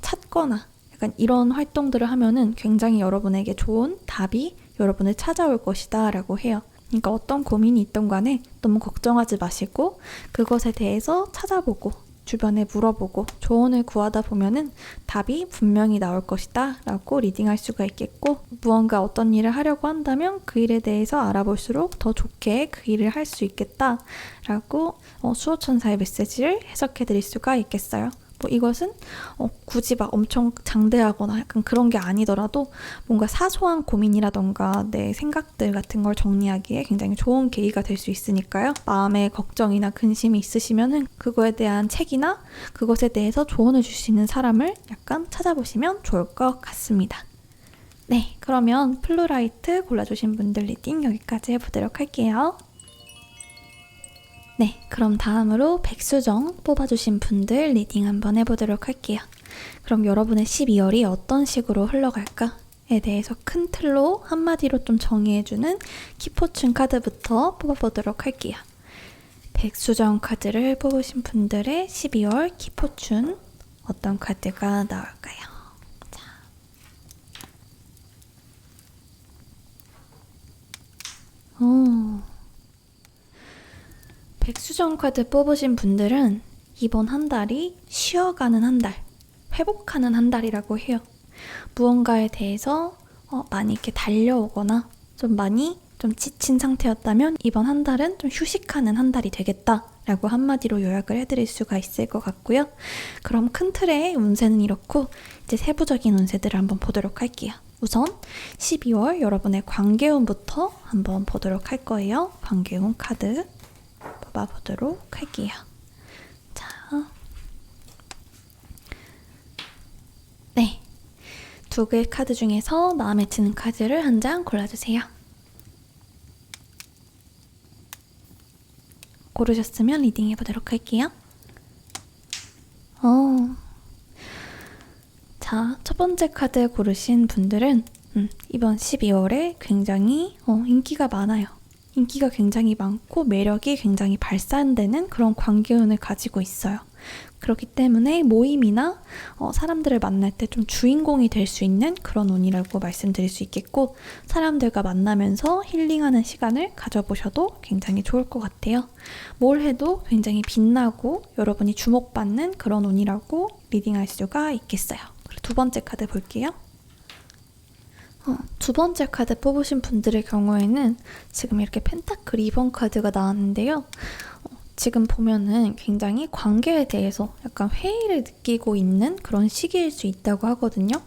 찾거나 약간 이런 활동들을 하면은 굉장히 여러분에게 좋은 답이 여러분을 찾아올 것이다 라고 해요. 그러니까 어떤 고민이 있던 간에 너무 걱정하지 마시고 그것에 대해서 찾아보고 주변에 물어보고 조언을 구하다 보면은 답이 분명히 나올 것이다 라고 리딩할 수가 있겠고, 무언가 어떤 일을 하려고 한다면 그 일에 대해서 알아볼수록 더 좋게 그 일을 할 수 있겠다 라고 수호천사의 메시지를 해석해 드릴 수가 있겠어요. 뭐 이것은 굳이 막 엄청 장대하거나 약간 그런 게 아니더라도 뭔가 사소한 고민이라던가 내 생각들 같은 걸 정리하기에 굉장히 좋은 계기가 될 수 있으니까요. 마음에 걱정이나 근심이 있으시면은 그거에 대한 책이나 그것에 대해서 조언을 줄 수 있는 사람을 약간 찾아보시면 좋을 것 같습니다. 네, 그러면 플루라이트 골라주신 분들 리딩 여기까지 해보도록 할게요. 네, 그럼 다음으로 백수정 뽑아주신 분들 리딩 한번 해보도록 할게요. 그럼 여러분의 12월이 어떤 식으로 흘러갈까에 대해서 큰 틀로 한마디로 좀 정의해주는 키포춘 카드부터 뽑아보도록 할게요. 백수정 카드를 뽑으신 분들의 12월 키포춘 어떤 카드가 나올까요? 자. 백수정 카드 뽑으신 분들은 이번 한 달이 쉬어가는 한 달, 회복하는 한 달이라고 해요. 무언가에 대해서 많이 이렇게 달려오거나 좀 지친 상태였다면 이번 한 달은 좀 휴식하는 한 달이 되겠다라고 한마디로 요약을 해드릴 수가 있을 것 같고요. 그럼 큰 틀의 운세는 이렇고 이제 세부적인 운세들을 한번 보도록 할게요. 우선 12월 여러분의 관계운부터 한번 보도록 할 거예요. 관계운 카드 뽑아보도록 할게요. 자, 네, 두 개의 카드 중에서 마음에 드는 카드를 한 장 골라주세요. 고르셨으면 리딩 해보도록 할게요. 자, 첫 번째 카드 고르신 분들은 이번 12월에 굉장히 인기가 많아요. 인기가 굉장히 많고 매력이 굉장히 발산되는 그런 관계운을 가지고 있어요. 그렇기 때문에 모임이나 사람들을 만날 때 좀 주인공이 될 수 있는 그런 운이라고 말씀드릴 수 있겠고, 사람들과 만나면서 힐링하는 시간을 가져보셔도 굉장히 좋을 것 같아요. 뭘 해도 굉장히 빛나고 여러분이 주목받는 그런 운이라고 리딩할 수가 있겠어요. 그리고 두 번째 카드 볼게요. 두 번째 카드 뽑으신 분들의 경우에는 지금 이렇게 펜타클 2번 카드가 나왔는데요. 지금 보면은 굉장히 관계에 대해서 약간 회의를 느끼고 있는 그런 시기일 수 있다고 하거든요.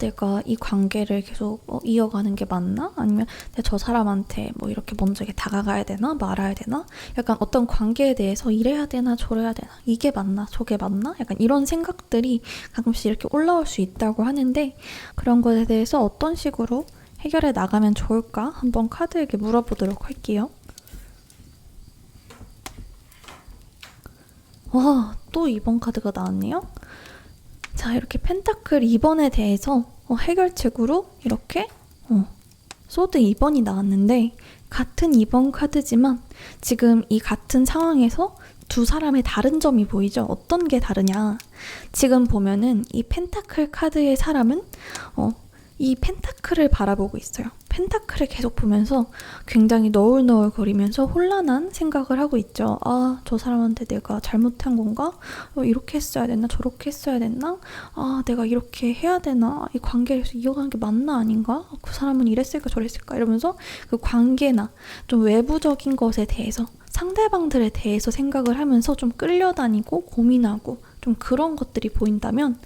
내가 이 관계를 계속 이어가는 게 맞나? 아니면 내가 저 사람한테 뭐 이렇게 먼저 다가가야 되나? 말아야 되나? 약간 어떤 관계에 대해서 이래야 되나? 저래야 되나? 이게 맞나? 저게 맞나? 약간 이런 생각들이 가끔씩 이렇게 올라올 수 있다고 하는데, 그런 것에 대해서 어떤 식으로 해결해 나가면 좋을까? 한번 카드에게 물어보도록 할게요. 와, 또 2번 카드가 나왔네요. 자, 이렇게 펜타클 2번에 대해서 해결책으로 이렇게 소드 2번이 나왔는데, 같은 2번 카드지만 지금 이 같은 상황에서 두 사람의 다른 점이 보이죠? 어떤 게 다르냐? 지금 보면은 이 펜타클 카드의 사람은 이 펜타클을 바라보고 있어요. 펜타클을 계속 보면서 굉장히 너울너울거리면서 혼란한 생각을 하고 있죠. 아, 저 사람한테 내가 잘못한 건가? 이렇게 했어야 됐나? 저렇게 했어야 됐나? 아, 내가 이렇게 해야 되나? 이 관계를 이어가는 게 맞나 아닌가? 그 사람은 이랬을까 저랬을까? 이러면서 그 관계나 좀 외부적인 것에 대해서, 상대방들에 대해서 생각을 하면서 좀 끌려다니고 고민하고 좀 그런 것들이 보인다면,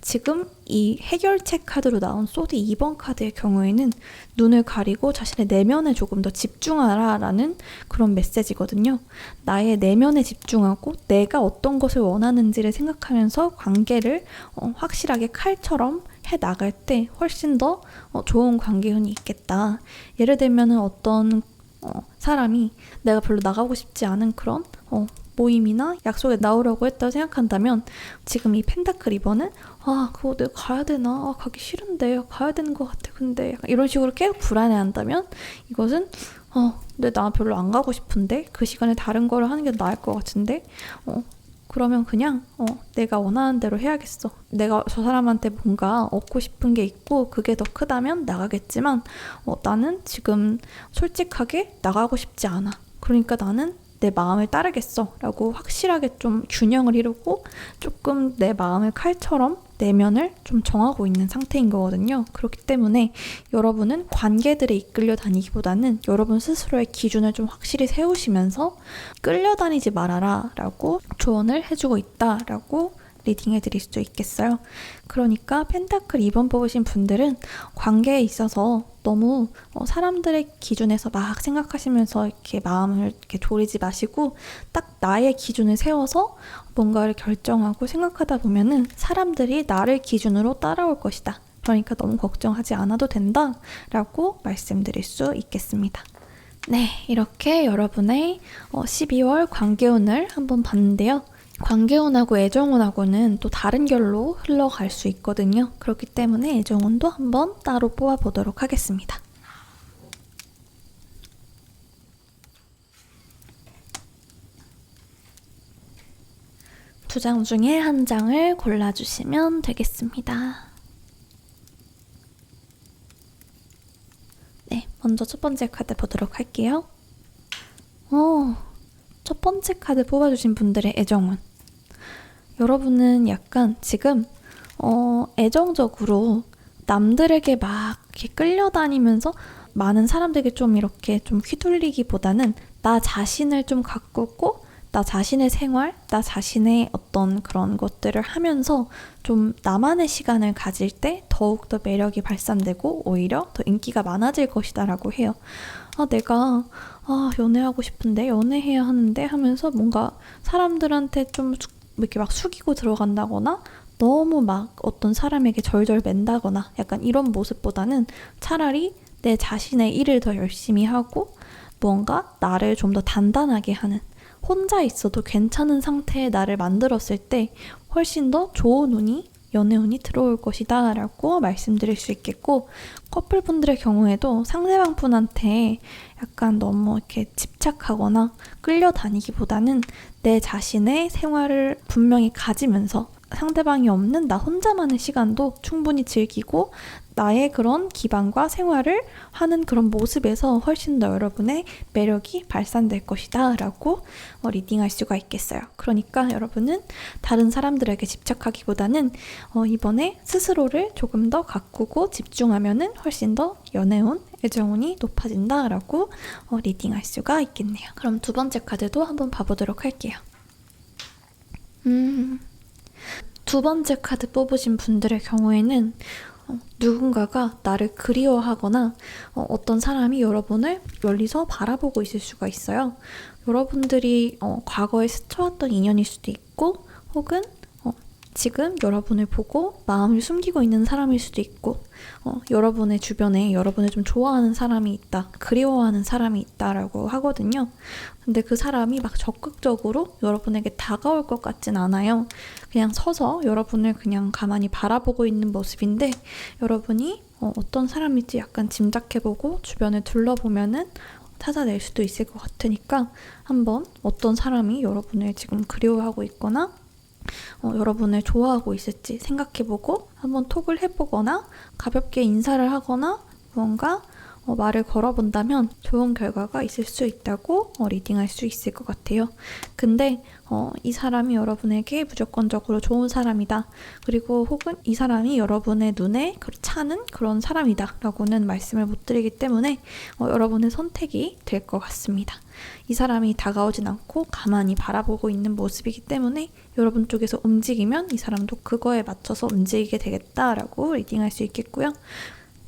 지금 이 해결책 카드로 나온 소드 2번 카드의 경우에는 눈을 가리고 자신의 내면에 조금 더 집중하라 라는 그런 메시지거든요. 나의 내면에 집중하고 내가 어떤 것을 원하는지를 생각하면서 관계를 확실하게 칼처럼 해 나갈 때 훨씬 더 좋은 관계운이 있겠다. 예를 들면 어떤 사람이 내가 별로 나가고 싶지 않은 그런 모임이나 약속에 나오려고 했다고 생각한다면, 지금 이 펜타클 2번은 그거 내가 가야 되나? 가기 싫은데 가야 되는 것 같아. 근데 약간 이런 식으로 계속 불안해한다면, 이것은 근데 나 별로 안 가고 싶은데 그 시간에 다른 거를 하는 게 나을 것 같은데 그러면 그냥 내가 원하는 대로 해야겠어. 내가 저 사람한테 뭔가 얻고 싶은 게 있고 그게 더 크다면 나가겠지만 나는 지금 솔직하게 나가고 싶지 않아. 그러니까 나는 내 마음을 따르겠어 라고 확실하게 좀 균형을 이루고 조금 내 마음을 칼처럼 내면을 좀 정하고 있는 상태인 거거든요. 그렇기 때문에 여러분은 관계들에 이끌려 다니기보다는 여러분 스스로의 기준을 좀 확실히 세우시면서 끌려다니지 말아라 라고 조언을 해주고 있다 라고 리딩해 드릴 수도 있겠어요. 그러니까 펜타클 2번 뽑으신 분들은 관계에 있어서 너무 사람들의 기준에서 막 생각하시면서 이렇게 마음을 이렇게 졸이지 마시고 딱 나의 기준을 세워서 뭔가를 결정하고 생각하다 보면은 사람들이 나를 기준으로 따라올 것이다. 그러니까 너무 걱정하지 않아도 된다 라고 말씀드릴 수 있겠습니다. 네, 이렇게 여러분의 12월 관계운을 한번 봤는데요. 관계운하고 애정운하고는 또 다른 결로 흘러갈 수 있거든요. 그렇기 때문에 애정운도 한번 따로 뽑아보도록 하겠습니다. 두 장 중에 한 장을 골라주시면 되겠습니다. 네, 먼저 첫 번째 카드 보도록 할게요. 첫 번째 카드 뽑아주신 분들의 애정운. 여러분은 약간 지금 애정적으로 남들에게 막 이렇게 끌려다니면서 많은 사람들에게 좀 이렇게 좀 휘둘리기보다는 나 자신을 좀 가꾸고 나 자신의 생활, 나 자신의 어떤 그런 것들을 하면서 좀 나만의 시간을 가질 때 더욱더 매력이 발산되고 오히려 더 인기가 많아질 것이다 라고 해요. 내가 연애하고 싶은데 연애해야 하는데 하면서 뭔가 사람들한테 좀 이렇게 막 숙이고 들어간다거나 너무 막 어떤 사람에게 절절 맨다거나 약간 이런 모습보다는 차라리 내 자신의 일을 더 열심히 하고 뭔가 나를 좀 더 단단하게 하는 혼자 있어도 괜찮은 상태의 나를 만들었을 때 훨씬 더 좋은 운이 연애운이 들어올 것이다 라고 말씀드릴 수 있겠고, 커플분들의 경우에도 상대방 분한테 약간 너무 이렇게 집착하거나 끌려다니기보다는 내 자신의 생활을 분명히 가지면서 상대방이 없는 나 혼자만의 시간도 충분히 즐기고 나의 그런 기반과 생활을 하는 그런 모습에서 훨씬 더 여러분의 매력이 발산될 것이다 라고 리딩할 수가 있겠어요. 그러니까 여러분은 다른 사람들에게 집착하기보다는 이번에 스스로를 조금 더 가꾸고 집중하면은 훨씬 더 연애운, 애정운이 높아진다 라고 리딩할 수가 있겠네요. 그럼 두 번째 카드도 한번 봐보도록 할게요. 두 번째 카드 뽑으신 분들의 경우에는 누군가가 나를 그리워하거나 어떤 사람이 여러분을 멀리서 바라보고 있을 수가 있어요. 여러분들이 과거에 스쳐왔던 인연일 수도 있고, 혹은 지금 여러분을 보고 마음을 숨기고 있는 사람일 수도 있고, 여러분의 주변에 여러분을 좀 좋아하는 사람이 있다, 그리워하는 사람이 있다라고 하거든요. 근데 그 사람이 막 적극적으로 여러분에게 다가올 것 같진 않아요. 그냥 서서 여러분을 그냥 가만히 바라보고 있는 모습인데, 여러분이 어떤 사람인지 약간 짐작해보고 주변을 둘러보면은 찾아낼 수도 있을 것 같으니까 한번 어떤 사람이 여러분을 지금 그리워하고 있거나 여러분을 좋아하고 있을지 생각해보고 한번 톡을 해보거나 가볍게 인사를 하거나 뭔가 말을 걸어본다면 좋은 결과가 있을 수 있다고 리딩할 수 있을 것 같아요. 근데 이 사람이 여러분에게 무조건적으로 좋은 사람이다, 그리고 혹은 이 사람이 여러분의 눈에 차는 그런 사람이다 라고는 말씀을 못 드리기 때문에 여러분의 선택이 될 것 같습니다. 이 사람이 다가오진 않고 가만히 바라보고 있는 모습이기 때문에 여러분 쪽에서 움직이면 이 사람도 그거에 맞춰서 움직이게 되겠다라고 리딩할 수 있겠고요.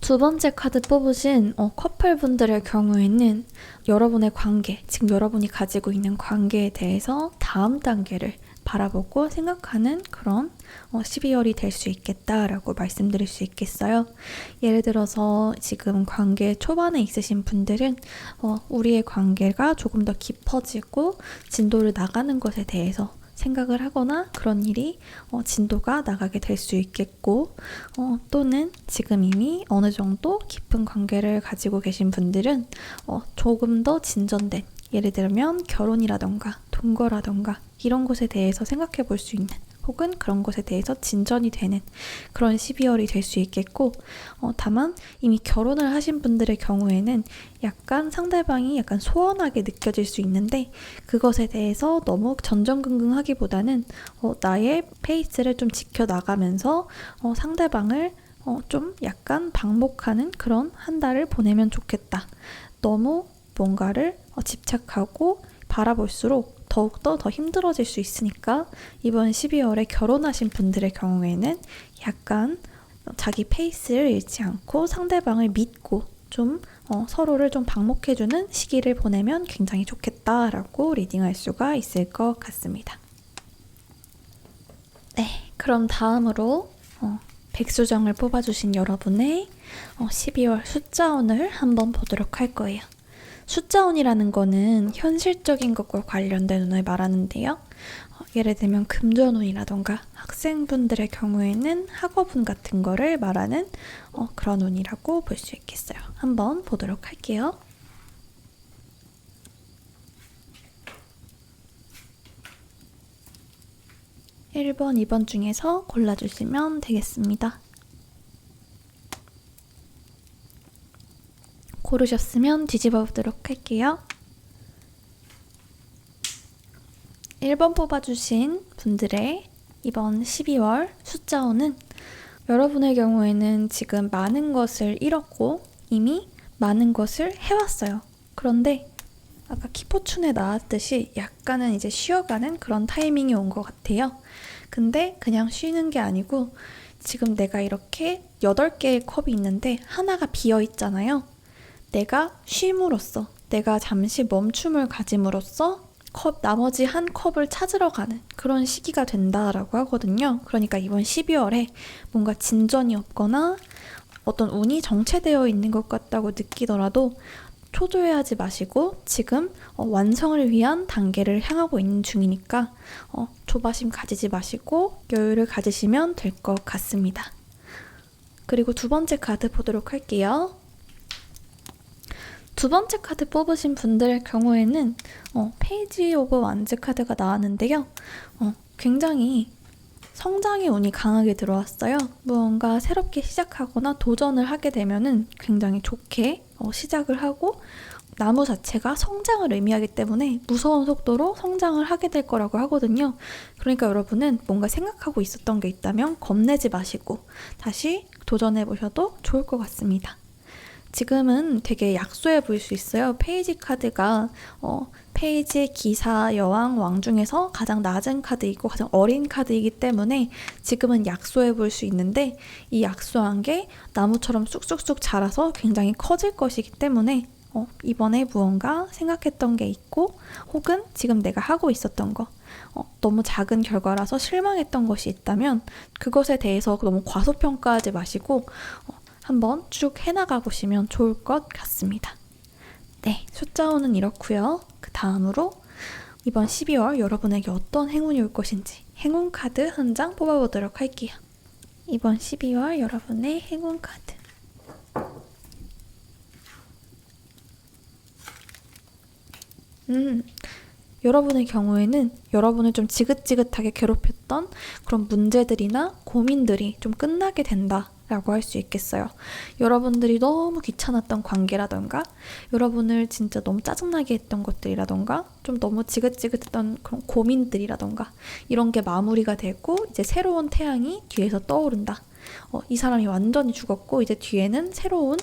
두 번째 카드 뽑으신 커플분들의 경우에는 여러분의 관계, 지금 여러분이 가지고 있는 관계에 대해서 다음 단계를 바라보고 생각하는 그런 12월이 될 수 있겠다라고 말씀드릴 수 있겠어요. 예를 들어서 지금 관계 초반에 있으신 분들은 우리의 관계가 조금 더 깊어지고 진도를 나가는 것에 대해서 생각을 하거나 그런 일이 진도가 나가게 될 수 있겠고, 또는 지금 이미 어느 정도 깊은 관계를 가지고 계신 분들은 조금 더 진전된, 예를 들면 결혼이라던가 동거라던가 이런 것에 대해서 생각해 볼 수 있는 혹은 그런 것에 대해서 진전이 되는 그런 12월이 될 수 있겠고, 다만 이미 결혼을 하신 분들의 경우에는 약간 상대방이 약간 소원하게 느껴질 수 있는데, 그것에 대해서 너무 전전긍긍하기보다는 나의 페이스를 좀 지켜나가면서 상대방을 좀 약간 방목하는 그런 한 달을 보내면 좋겠다. 너무 뭔가를 집착하고 바라볼수록 더욱더 더 힘들어질 수 있으니까 이번 12월에 결혼하신 분들의 경우에는 약간 자기 페이스를 잃지 않고 상대방을 믿고 좀 서로를 좀 방목해주는 시기를 보내면 굉장히 좋겠다라고 리딩할 수가 있을 것 같습니다. 네, 그럼 다음으로 백수정을 뽑아주신 여러분의 12월 숫자운을 한번 보도록 할 거예요. 숫자운이라는 거는 현실적인 것과 관련된 운을 말하는데요. 예를 들면 금전운이라던가 학생분들의 경우에는 학업운 같은 거를 말하는 그런 운이라고 볼 수 있겠어요. 한번 보도록 할게요. (1번) (2번) 중에서 골라주시면 되겠습니다. 고르셨으면 뒤집어 보도록 할게요. 1번 뽑아주신 분들의 이번 12월 숫자운은 여러분의 경우에는 지금 많은 것을 잃었고 이미 많은 것을 해왔어요. 그런데 아까 키포춘에 나왔듯이 약간은 이제 쉬어가는 그런 타이밍이 온 것 같아요. 근데 그냥 쉬는 게 아니고 지금 내가 이렇게 8개의 컵이 있는데 하나가 비어 있잖아요. 내가 쉼으로써, 내가 잠시 멈춤을 가짐으로써 나머지 한 컵을 찾으러 가는 그런 시기가 된다라고 하거든요. 그러니까 이번 12월에 뭔가 진전이 없거나 어떤 운이 정체되어 있는 것 같다고 느끼더라도 초조해하지 마시고 지금 완성을 위한 단계를 향하고 있는 중이니까 조바심 가지지 마시고 여유를 가지시면 될 것 같습니다. 그리고 두 번째 카드 보도록 할게요. 두 번째 카드 뽑으신 분들의 경우에는 페이지 오브 완즈 카드가 나왔는데요. 굉장히 성장의 운이 강하게 들어왔어요. 무언가 새롭게 시작하거나 도전을 하게 되면은 굉장히 좋게 시작을 하고 나무 자체가 성장을 의미하기 때문에 무서운 속도로 성장을 하게 될 거라고 하거든요. 그러니까 여러분은 뭔가 생각하고 있었던 게 있다면 겁내지 마시고 다시 도전해 보셔도 좋을 것 같습니다. 지금은 되게 약소해 보일 수 있어요. 페이지 카드가 페이지, 기사, 여왕, 왕 중에서 가장 낮은 카드이고 가장 어린 카드이기 때문에 지금은 약소해 보일 수 있는데 이 약소한 게 나무처럼 쑥쑥쑥 자라서 굉장히 커질 것이기 때문에 이번에 무언가 생각했던 게 있고 혹은 지금 내가 하고 있었던 거 너무 작은 결과라서 실망했던 것이 있다면 그것에 대해서 너무 과소평가하지 마시고 한번 쭉 해나가 보시면 좋을 것 같습니다. 네, 숫자운은 이렇고요. 그 다음으로 이번 12월 여러분에게 어떤 행운이 올 것인지 행운 카드 한 장 뽑아보도록 할게요. 이번 12월 여러분의 행운 카드. 여러분의 경우에는 여러분을 좀 지긋지긋하게 괴롭혔던 그런 문제들이나 고민들이 좀 끝나게 된다 라고 할 수 있겠어요. 여러분들이 너무 귀찮았던 관계라던가 여러분을 진짜 너무 짜증나게 했던 것들이라던가 좀 너무 지긋지긋했던 그런 고민들이라던가 이런 게 마무리가 되고 이제 새로운 태양이 뒤에서 떠오른다. 이 사람이 완전히 죽었고 이제 뒤에는 새로운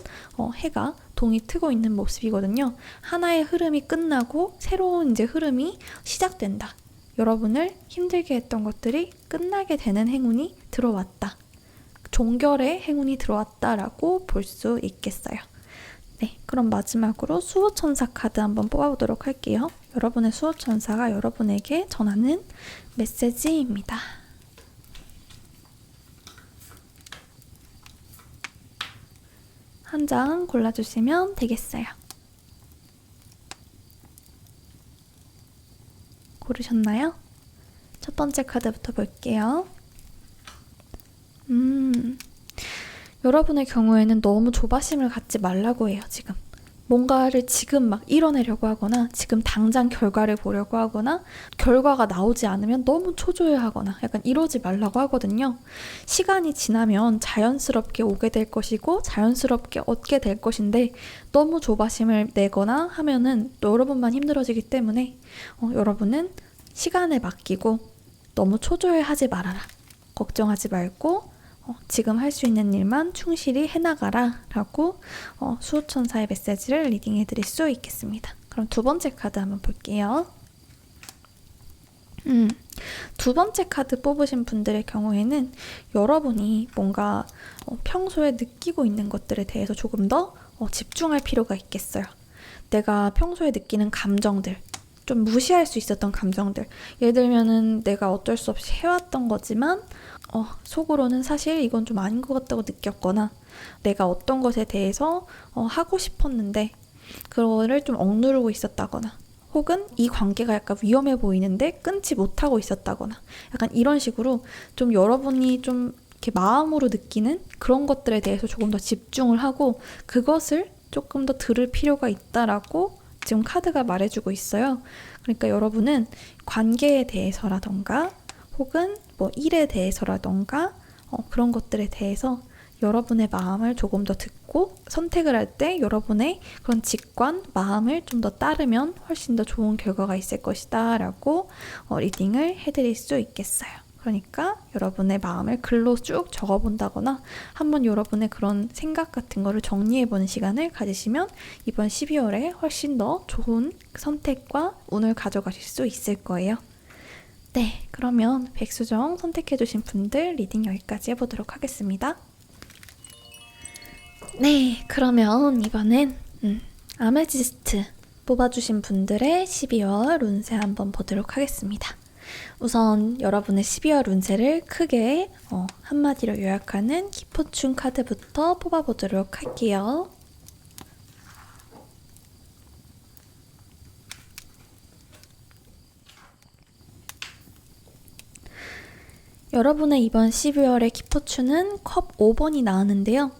해가 동이 트고 있는 모습이거든요. 하나의 흐름이 끝나고 새로운 이제 흐름이 시작된다. 여러분을 힘들게 했던 것들이 끝나게 되는 행운이 들어왔다. 종결의 행운이 들어왔다라고 볼 수 있겠어요. 네, 그럼 마지막으로 수호천사 카드 한번 뽑아보도록 할게요. 여러분의 수호천사가 여러분에게 전하는 메시지입니다. 한 장 골라주시면 되겠어요. 고르셨나요? 첫 번째 카드부터 볼게요. 여러분의 경우에는 너무 조바심을 갖지 말라고 해요, 지금. 뭔가를 지금 막 이뤄내려고 하거나 지금 당장 결과를 보려고 하거나 결과가 나오지 않으면 너무 초조해하거나 약간 이러지 말라고 하거든요. 시간이 지나면 자연스럽게 오게 될 것이고 자연스럽게 얻게 될 것인데 너무 조바심을 내거나 하면은 여러분만 힘들어지기 때문에 여러분은 시간에 맡기고 너무 초조해하지 말아라. 걱정하지 말고 지금 할 수 있는 일만 충실히 해나가라 라고 수호천사의 메시지를 리딩해 드릴 수 있겠습니다. 그럼 두 번째 카드 한번 볼게요. 두 번째 카드 뽑으신 분들의 경우에는 여러분이 뭔가 평소에 느끼고 있는 것들에 대해서 조금 더 집중할 필요가 있겠어요. 내가 평소에 느끼는 감정들, 좀 무시할 수 있었던 감정들, 예를 들면은 내가 어쩔 수 없이 해왔던 거지만 속으로는 사실 이건 좀 아닌 것 같다고 느꼈거나 내가 어떤 것에 대해서 하고 싶었는데 그거를 좀 억누르고 있었다거나 혹은 이 관계가 약간 위험해 보이는데 끊지 못하고 있었다거나 약간 이런 식으로 좀 여러분이 좀 이렇게 마음으로 느끼는 그런 것들에 대해서 조금 더 집중을 하고 그것을 조금 더 들을 필요가 있다라고 지금 카드가 말해주고 있어요. 그러니까 여러분은 관계에 대해서라던가 혹은 뭐 일에 대해서라던가 그런 것들에 대해서 여러분의 마음을 조금 더 듣고 선택을 할 때 여러분의 그런 직관, 마음을 좀 더 따르면 훨씬 더 좋은 결과가 있을 것이다 라고 리딩을 해드릴 수 있겠어요. 그러니까 여러분의 마음을 글로 쭉 적어본다거나 한번 여러분의 그런 생각 같은 거를 정리해보는 시간을 가지시면 이번 12월에 훨씬 더 좋은 선택과 운을 가져가실 수 있을 거예요. 네, 그러면 백수정 선택해주신 분들 리딩 여기까지 해보도록 하겠습니다. 네, 그러면 이번엔 아메지스트 뽑아주신 분들의 12월 운세 한번 보도록 하겠습니다. 우선 여러분의 12월 운세를 크게 한마디로 요약하는 기포춘 카드부터 뽑아보도록 할게요. 여러분의 이번 12월의 기포춘은 컵 5번이 나왔는데요.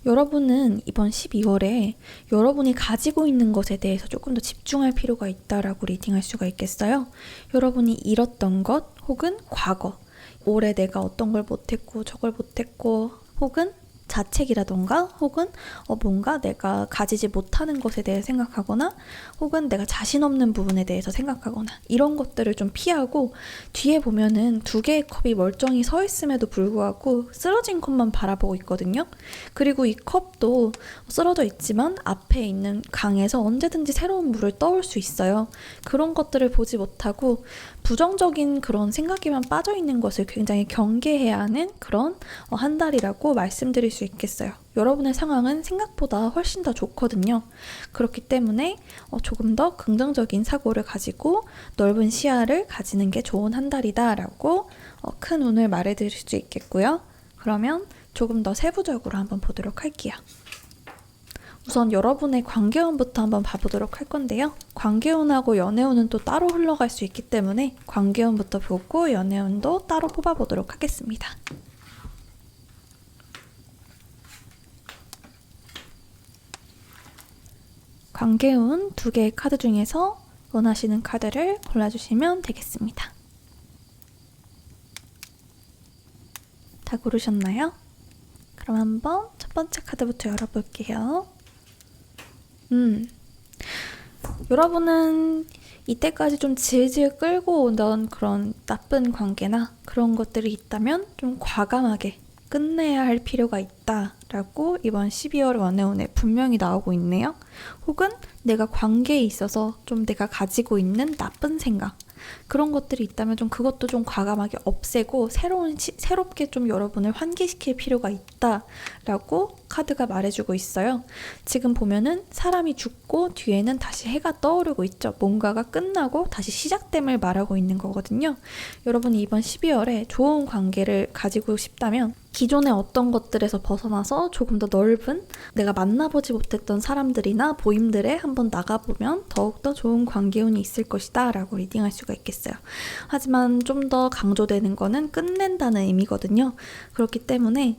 여러분은 이번 12월에 여러분이 가지고 있는 것에 대해서 조금 더 집중할 필요가 있다라고 리딩할 수가 있겠어요. 여러분이 잃었던 것 혹은 과거, 올해 내가 어떤 걸 못했고 저걸 못했고 혹은 자책이라던가 혹은 뭔가 내가 가지지 못하는 것에 대해 생각하거나 혹은 내가 자신 없는 부분에 대해서 생각하거나 이런 것들을 좀 피하고 뒤에 보면은 두 개의 컵이 멀쩡히 서 있음에도 불구하고 쓰러진 컵만 바라보고 있거든요. 그리고 이 컵도 쓰러져 있지만 앞에 있는 강에서 언제든지 새로운 물을 떠올 수 있어요. 그런 것들을 보지 못하고 부정적인 그런 생각에만 빠져 있는 것을 굉장히 경계해야 하는 그런 한 달이라고 말씀드릴 수 있겠어요. 여러분의 상황은 생각보다 훨씬 더 좋거든요. 그렇기 때문에 조금 더 긍정적인 사고를 가지고 넓은 시야를 가지는 게 좋은 한 달이다라고 큰 운을 말해드릴 수 있겠고요. 그러면 조금 더 세부적으로 한번 보도록 할게요. 우선 여러분의 관계운부터 한번 봐보도록 할 건데요. 관계운하고 연애운은 또 따로 흘러갈 수 있기 때문에 관계운부터 보고 연애운도 따로 뽑아보도록 하겠습니다. 관계운 두 개의 카드 중에서 원하시는 카드를 골라주시면 되겠습니다. 다 고르셨나요? 그럼 한번 첫 번째 카드부터 열어볼게요. 여러분은 이때까지 좀 질질 끌고 오던 그런 나쁜 관계나 그런 것들이 있다면 좀 과감하게 끝내야 할 필요가 있다라고 이번 12월 연애운에 분명히 나오고 있네요. 혹은 내가 관계에 있어서 좀 내가 가지고 있는 나쁜 생각 그런 것들이 있다면 좀 그것도 좀 과감하게 없애고 새롭게 좀 여러분을 환기시킬 필요가 있다라고 카드가 말해주고 있어요. 지금 보면은 사람이 죽고 뒤에는 다시 해가 떠오르고 있죠. 뭔가가 끝나고 다시 시작됨을 말하고 있는 거거든요. 여러분이 이번 12월에 좋은 관계를 가지고 싶다면 기존의 어떤 것들에서 벗어나서 조금 더 넓은 내가 만나보지 못했던 사람들이나 모임들에 한번 나가보면 더욱더 좋은 관계운이 있을 것이다 라고 리딩할 수가 있겠어요. 하지만 좀 더 강조되는 거는 끝낸다는 의미거든요. 그렇기 때문에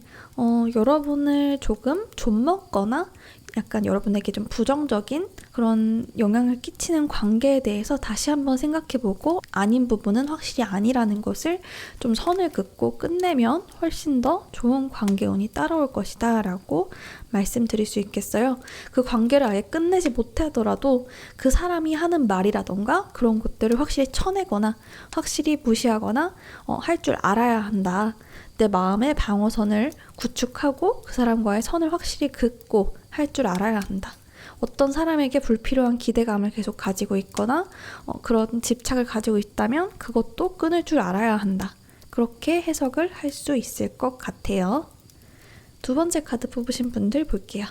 여러분을 조금 좀먹거나 약간 여러분에게 좀 부정적인 그런 영향을 끼치는 관계에 대해서 다시 한번 생각해보고 아닌 부분은 확실히 아니라는 것을 좀 선을 긋고 끝내면 훨씬 더 좋은 관계운이 따라올 것이다 라고 말씀드릴 수 있겠어요. 그 관계를 아예 끝내지 못하더라도 그 사람이 하는 말이라던가 그런 것들을 확실히 쳐내거나 확실히 무시하거나 할 줄 알아야 한다. 내 마음의 방어선을 구축하고 그 사람과의 선을 확실히 긋고 할 줄 알아야 한다. 어떤 사람에게 불필요한 기대감을 계속 가지고 있거나 그런 집착을 가지고 있다면 그것도 끊을 줄 알아야 한다. 그렇게 해석을 할 수 있을 것 같아요. 두 번째 카드 뽑으신 분들 볼게요.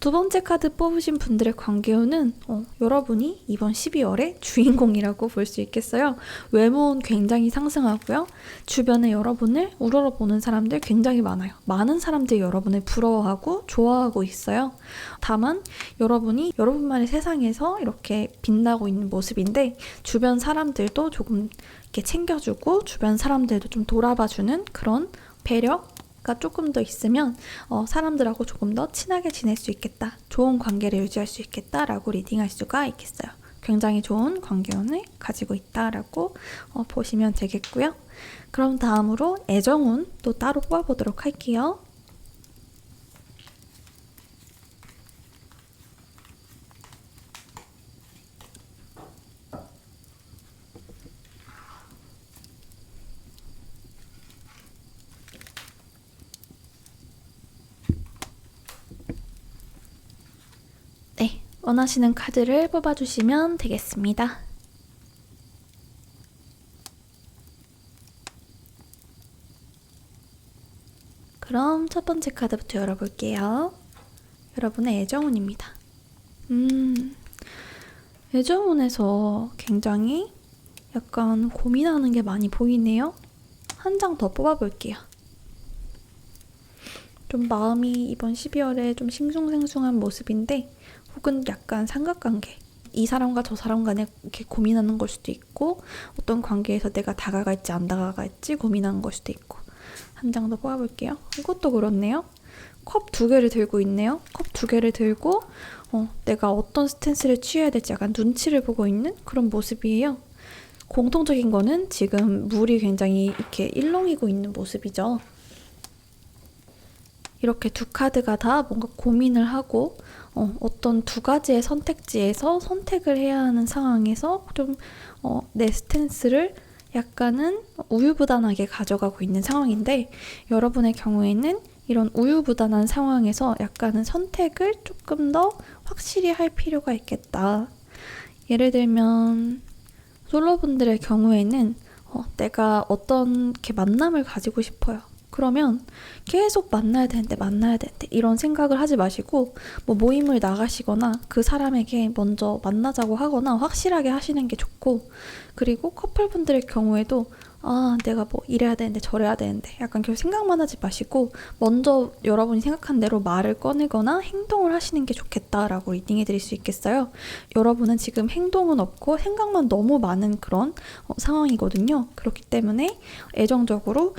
두 번째 카드 뽑으신 분들의 관계운은 여러분이 이번 12월의 주인공이라고 볼 수 있겠어요. 외모는 굉장히 상승하고요. 주변에 여러분을 우러러보는 사람들 굉장히 많아요. 많은 사람들이 여러분을 부러워하고 좋아하고 있어요. 다만 여러분이 여러분만의 세상에서 이렇게 빛나고 있는 모습인데 주변 사람들도 조금 이렇게 챙겨주고 주변 사람들도 좀 돌아봐주는 그런 배려가 조금 더 있으면 사람들하고 조금 더 친하게 지낼 수 있겠다. 좋은 관계를 유지할 수 있겠다라고 리딩할 수가 있겠어요. 굉장히 좋은 관계운을 가지고 있다라고 보시면 되겠고요. 그럼 다음으로 애정운 또 따로 뽑아보도록 할게요. 네, 원하시는 카드를 뽑아주시면 되겠습니다. 그럼 첫 번째 카드부터 열어볼게요. 여러분의 애정운입니다. 애정운에서 굉장히 약간 고민하는 게 많이 보이네요. 한 장 더 뽑아볼게요. 좀 마음이 이번 12월에 좀 싱숭생숭한 모습인데 혹은 약간 삼각관계, 이 사람과 저 사람 간에 이렇게 고민하는 걸 수도 있고 어떤 관계에서 내가 다가갈지 안 다가갈지 고민하는 걸 수도 있고. 한 장 더 뽑아볼게요. 이것도 그렇네요. 컵 2개를 들고 있네요. 컵 2개를 들고 내가 어떤 스탠스를 취해야 될지 약간 눈치를 보고 있는 그런 모습이에요. 공통적인 거는 지금 물이 굉장히 이렇게 일렁이고 있는 모습이죠. 이렇게 두 카드가 다 뭔가 고민을 하고 어떤 두 가지의 선택지에서 선택을 해야 하는 상황에서 좀 내 스탠스를 약간은 우유부단하게 가져가고 있는 상황인데 여러분의 경우에는 이런 우유부단한 상황에서 약간은 선택을 조금 더 확실히 할 필요가 있겠다. 예를 들면 솔로분들의 경우에는 내가 어떤 이렇게 만남을 가지고 싶어요. 그러면 계속 만나야 되는데 이런 생각을 하지 마시고 뭐 모임을 나가시거나 그 사람에게 먼저 만나자고 하거나 확실하게 하시는 게 좋고, 그리고 커플분들의 경우에도 내가 뭐 이래야 되는데 저래야 되는데 약간 계속 생각만 하지 마시고 먼저 여러분이 생각한 대로 말을 꺼내거나 행동을 하시는 게 좋겠다라고 리딩해 드릴 수 있겠어요. 여러분은 지금 행동은 없고 생각만 너무 많은 그런 상황이거든요. 그렇기 때문에 애정적으로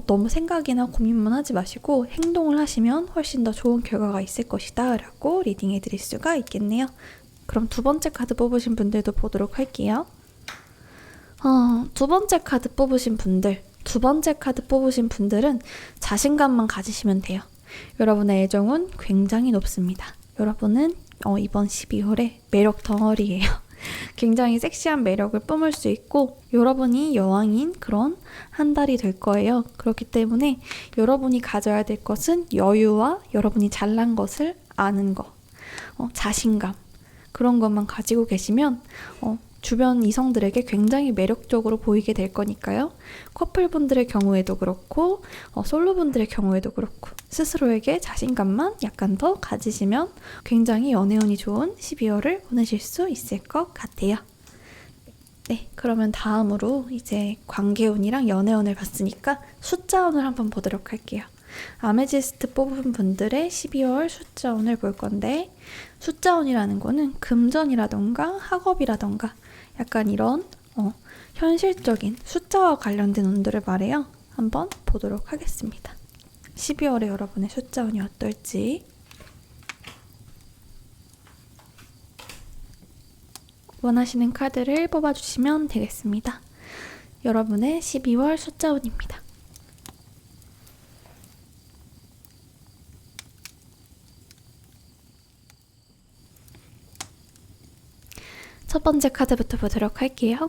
너무 생각이나 고민만 하지 마시고 행동을 하시면 훨씬 더 좋은 결과가 있을 것이다 라고 리딩해 드릴 수가 있겠네요. 그럼 두 번째 카드 뽑으신 분들도 보도록 할게요. 두 번째 카드 뽑으신 분들은 자신감만 가지시면 돼요. 여러분의 애정은 굉장히 높습니다. 여러분은 이번 12월에 매력 덩어리예요. 굉장히 섹시한 매력을 뿜을 수 있고 여러분이 여왕인 그런 한 달이 될 거예요. 그렇기 때문에 여러분이 가져야 될 것은 여유와 여러분이 잘난 것을 아는 거, 자신감, 그런 것만 가지고 계시면 주변 이성들에게 굉장히 매력적으로 보이게 될 거니까요. 커플분들의 경우에도 그렇고 솔로분들의 경우에도 그렇고 스스로에게 자신감만 약간 더 가지시면 굉장히 연애운이 좋은 12월을 보내실 수 있을 것 같아요. 네, 그러면 다음으로 이제 관계운이랑 연애운을 봤으니까 숫자운을 한번 보도록 할게요. 아메지스트 뽑은 분들의 12월 숫자운을 볼 건데, 숫자운이라는 거는 금전이라던가 학업이라던가 약간 이런 현실적인 숫자와 관련된 운들을 말해요. 한번 보도록 하겠습니다. 12월에 여러분의 숫자운이 어떨지. 원하시는 카드를 뽑아주시면 되겠습니다. 여러분의 12월 숫자운입니다. 첫 번째 카드부터 보도록 할게요.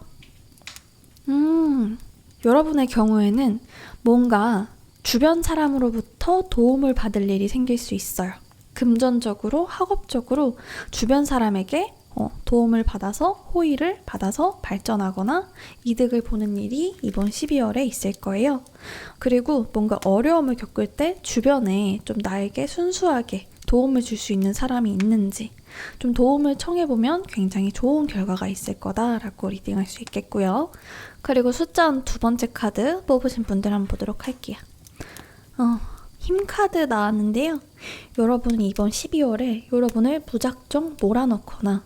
여러분의 경우에는 뭔가 주변 사람으로부터 도움을 받을 일이 생길 수 있어요. 금전적으로, 학업적으로 주변 사람에게 도움을 받아서, 호의를 받아서 발전하거나 이득을 보는 일이 이번 12월에 있을 거예요. 그리고 뭔가 어려움을 겪을 때 주변에 좀 나에게 순수하게 도움을 줄 수 있는 사람이 있는지 좀 도움을 청해보면 굉장히 좋은 결과가 있을 거다라고 리딩할 수 있겠고요. 그리고 숫자 두 번째 카드 뽑으신 분들 한번 보도록 할게요. 힘 카드 나왔는데요. 여러분이 이번 12월에 여러분을 무작정 몰아넣거나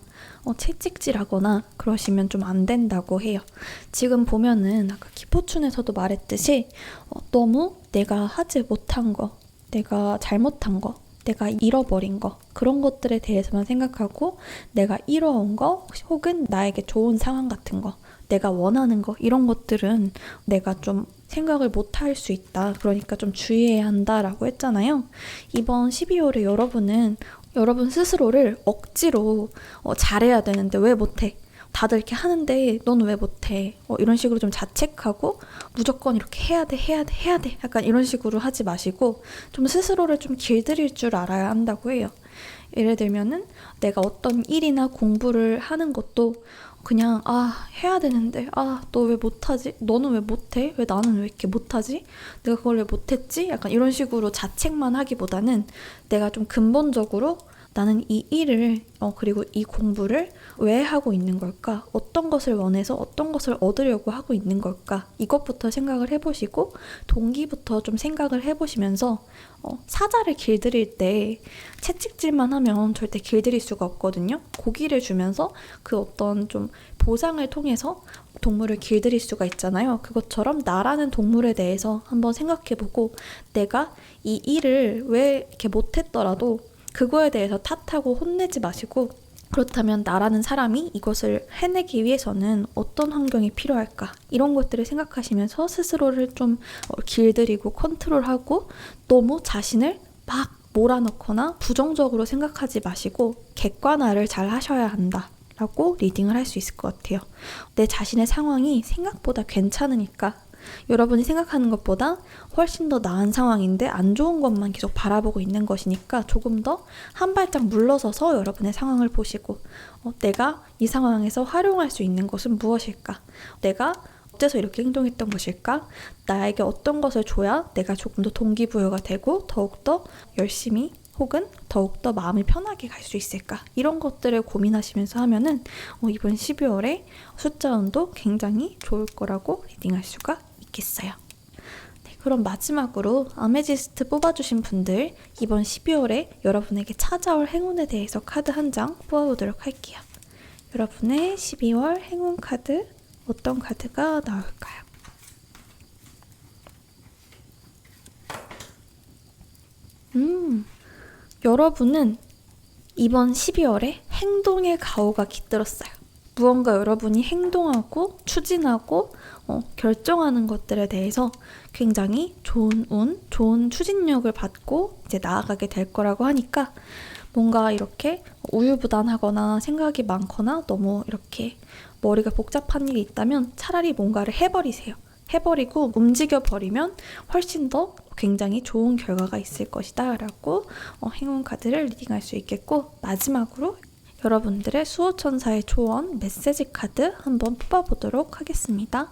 채찍질하거나 그러시면 좀 안 된다고 해요. 지금 보면은 아까 기포춘에서도 말했듯이 너무 내가 하지 못한 거, 내가 잘못한 거, 내가 잃어버린 거, 그런 것들에 대해서만 생각하고 내가 이뤄온 거 혹은 나에게 좋은 상황 같은 거, 내가 원하는 거, 이런 것들은 내가 좀 생각을 못 할 수 있다. 그러니까 좀 주의해야 한다라고 했잖아요. 이번 12월에 여러분은 여러분 스스로를 억지로 잘해야 되는데 왜 못해? 다들 이렇게 하는데 너는 왜 못해? 이런 식으로 좀 자책하고 무조건 이렇게 해야 돼. 약간 이런 식으로 하지 마시고 좀 스스로를 좀 길들일 줄 알아야 한다고 해요. 예를 들면은 내가 어떤 일이나 공부를 하는 것도 그냥 해야 되는데 너 왜 못하지? 너는 왜 못해? 왜 나는 왜 이렇게 못하지? 내가 그걸 왜 못했지? 약간 이런 식으로 자책만 하기보다는 내가 좀 근본적으로 나는 이 일을 그리고 이 공부를 왜 하고 있는 걸까? 어떤 것을 원해서 어떤 것을 얻으려고 하고 있는 걸까? 이것부터 생각을 해보시고 동기부터 좀 생각을 해보시면서 사자를 길들일 때 채찍질만 하면 절대 길들일 수가 없거든요. 고기를 주면서 그 어떤 좀 보상을 통해서 동물을 길들일 수가 있잖아요. 그것처럼 나라는 동물에 대해서 한번 생각해보고 내가 이 일을 왜 이렇게 못했더라도 그거에 대해서 탓하고 혼내지 마시고 그렇다면 나라는 사람이 이것을 해내기 위해서는 어떤 환경이 필요할까? 이런 것들을 생각하시면서 스스로를 좀 길들이고 컨트롤하고 너무 자신을 막 몰아넣거나 부정적으로 생각하지 마시고 객관화를 잘 하셔야 한다 라고 리딩을 할 수 있을 것 같아요. 내 자신의 상황이 생각보다 괜찮으니까 여러분이 생각하는 것보다 훨씬 더 나은 상황인데 안 좋은 것만 계속 바라보고 있는 것이니까 조금 더 한 발짝 물러서서 여러분의 상황을 보시고 내가 이 상황에서 활용할 수 있는 것은 무엇일까? 내가 어째서 이렇게 행동했던 것일까? 나에게 어떤 것을 줘야 내가 조금 더 동기부여가 되고 더욱더 열심히 혹은 더욱더 마음이 편하게 갈 수 있을까? 이런 것들을 고민하시면서 하면은 이번 12월에 숫자 운도 굉장히 좋을 거라고 리딩할 수가 있겠어요. 네, 그럼 마지막으로 아메지스트 뽑아주신 분들 이번 12월에 여러분에게 찾아올 행운에 대해서 카드 한 장 뽑아보도록 할게요. 여러분의 12월 행운 카드 어떤 카드가 나올까요? 여러분은 이번 12월에 행동의 가오가 깃들었어요. 무언가 여러분이 행동하고 추진하고 결정하는 것들에 대해서 굉장히 좋은 운, 좋은 추진력을 받고 이제 나아가게 될 거라고 하니까 뭔가 이렇게 우유부단하거나 생각이 많거나 너무 이렇게 머리가 복잡한 일이 있다면 차라리 뭔가를 해버리세요. 해버리고 움직여버리면 훨씬 더 굉장히 좋은 결과가 있을 것이다 라고 행운 카드를 리딩할 수 있겠고 마지막으로 여러분들의 수호천사의 조언 메시지 카드 한번 뽑아보도록 하겠습니다.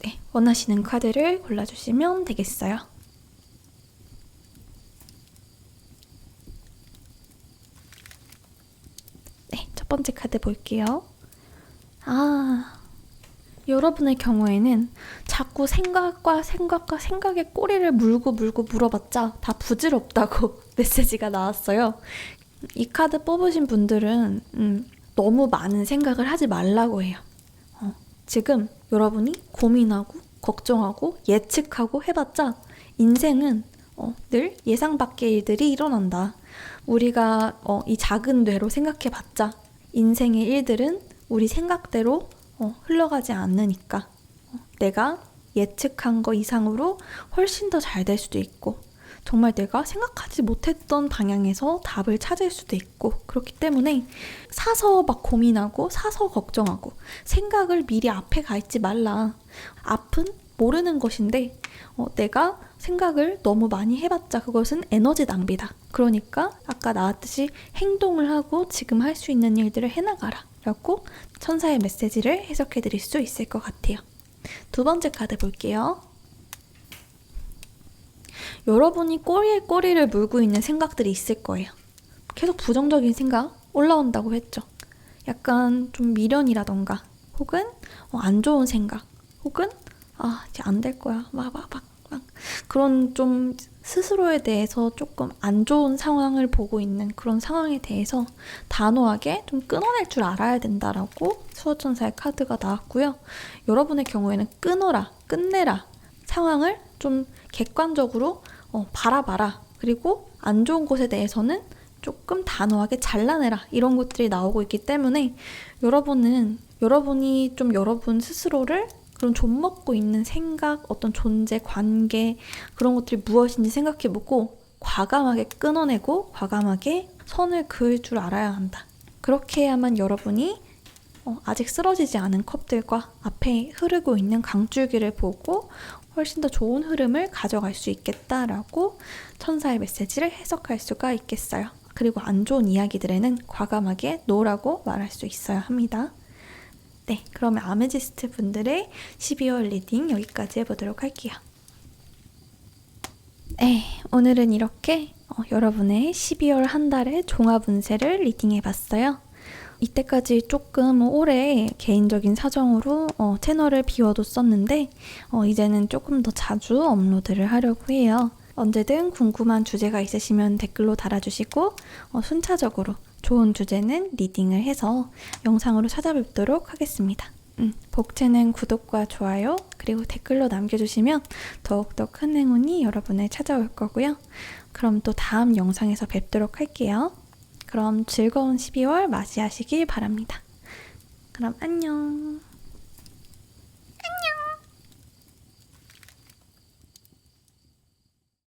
네, 원하시는 카드를 골라주시면 되겠어요. 네, 첫 번째 카드 볼게요. 여러분의 경우에는 자꾸 생각의 꼬리를 물고 물어봤자 다 부질없다고 메시지가 나왔어요. 이 카드 뽑으신 분들은 너무 많은 생각을 하지 말라고 해요. 지금 여러분이 고민하고 걱정하고 예측하고 해봤자 인생은 늘 예상 밖의 일들이 일어난다. 우리가 이 작은 뇌로 생각해봤자 인생의 일들은 우리 생각대로 흘러가지 않으니까 내가 예측한 거 이상으로 훨씬 더 잘 될 수도 있고 정말 내가 생각하지 못했던 방향에서 답을 찾을 수도 있고 그렇기 때문에 사서 막 고민하고 사서 걱정하고 생각을 미리 앞에 가 있지 말라. 앞은 모르는 것인데 내가 생각을 너무 많이 해봤자 그것은 에너지 낭비다. 그러니까 아까 나왔듯이 행동을 하고 지금 할 수 있는 일들을 해나가라 라고 천사의 메시지를 해석해 드릴 수 있을 것 같아요. 두 번째 카드 볼게요. 여러분이 꼬리에 꼬리를 물고 있는 생각들이 있을 거예요. 계속 부정적인 생각 올라온다고 했죠. 약간 좀 미련이라던가 혹은 안 좋은 생각 혹은 이제 안 될 거야 막 그런 좀 스스로에 대해서 조금 안 좋은 상황을 보고 있는 그런 상황에 대해서 단호하게 좀 끊어낼 줄 알아야 된다라고 수호천사의 카드가 나왔고요. 여러분의 경우에는 끊어라, 끝내라 상황을 좀 객관적으로 바라봐라. 그리고 안 좋은 곳에 대해서는 조금 단호하게 잘라내라. 이런 것들이 나오고 있기 때문에 여러분이 좀 여러분 스스로를 그런 좀먹고 있는 생각, 어떤 존재, 관계 그런 것들이 무엇인지 생각해보고 과감하게 끊어내고 과감하게 선을 그을 줄 알아야 한다. 그렇게 해야만 여러분이 아직 쓰러지지 않은 컵들과 앞에 흐르고 있는 강줄기를 보고 훨씬 더 좋은 흐름을 가져갈 수 있겠다라고 천사의 메시지를 해석할 수가 있겠어요. 그리고 안 좋은 이야기들에는 과감하게 노라고 말할 수 있어야 합니다. 네, 그러면 아메지스트 분들의 12월 리딩 여기까지 해보도록 할게요. 네, 오늘은 이렇게 여러분의 12월 한 달의 종합 운세를 리딩해봤어요. 이때까지 조금 오래 개인적인 사정으로 채널을 비워뒀었는데 이제는 조금 더 자주 업로드를 하려고 해요. 언제든 궁금한 주제가 있으시면 댓글로 달아주시고 순차적으로 좋은 주제는 리딩을 해서 영상으로 찾아뵙도록 하겠습니다. 복채는 구독과 좋아요 그리고 댓글로 남겨주시면 더욱더 큰 행운이 여러분을 찾아올 거고요. 그럼 또 다음 영상에서 뵙도록 할게요. 그럼 즐거운 12월 맞이하시길 바랍니다. 그럼 안녕.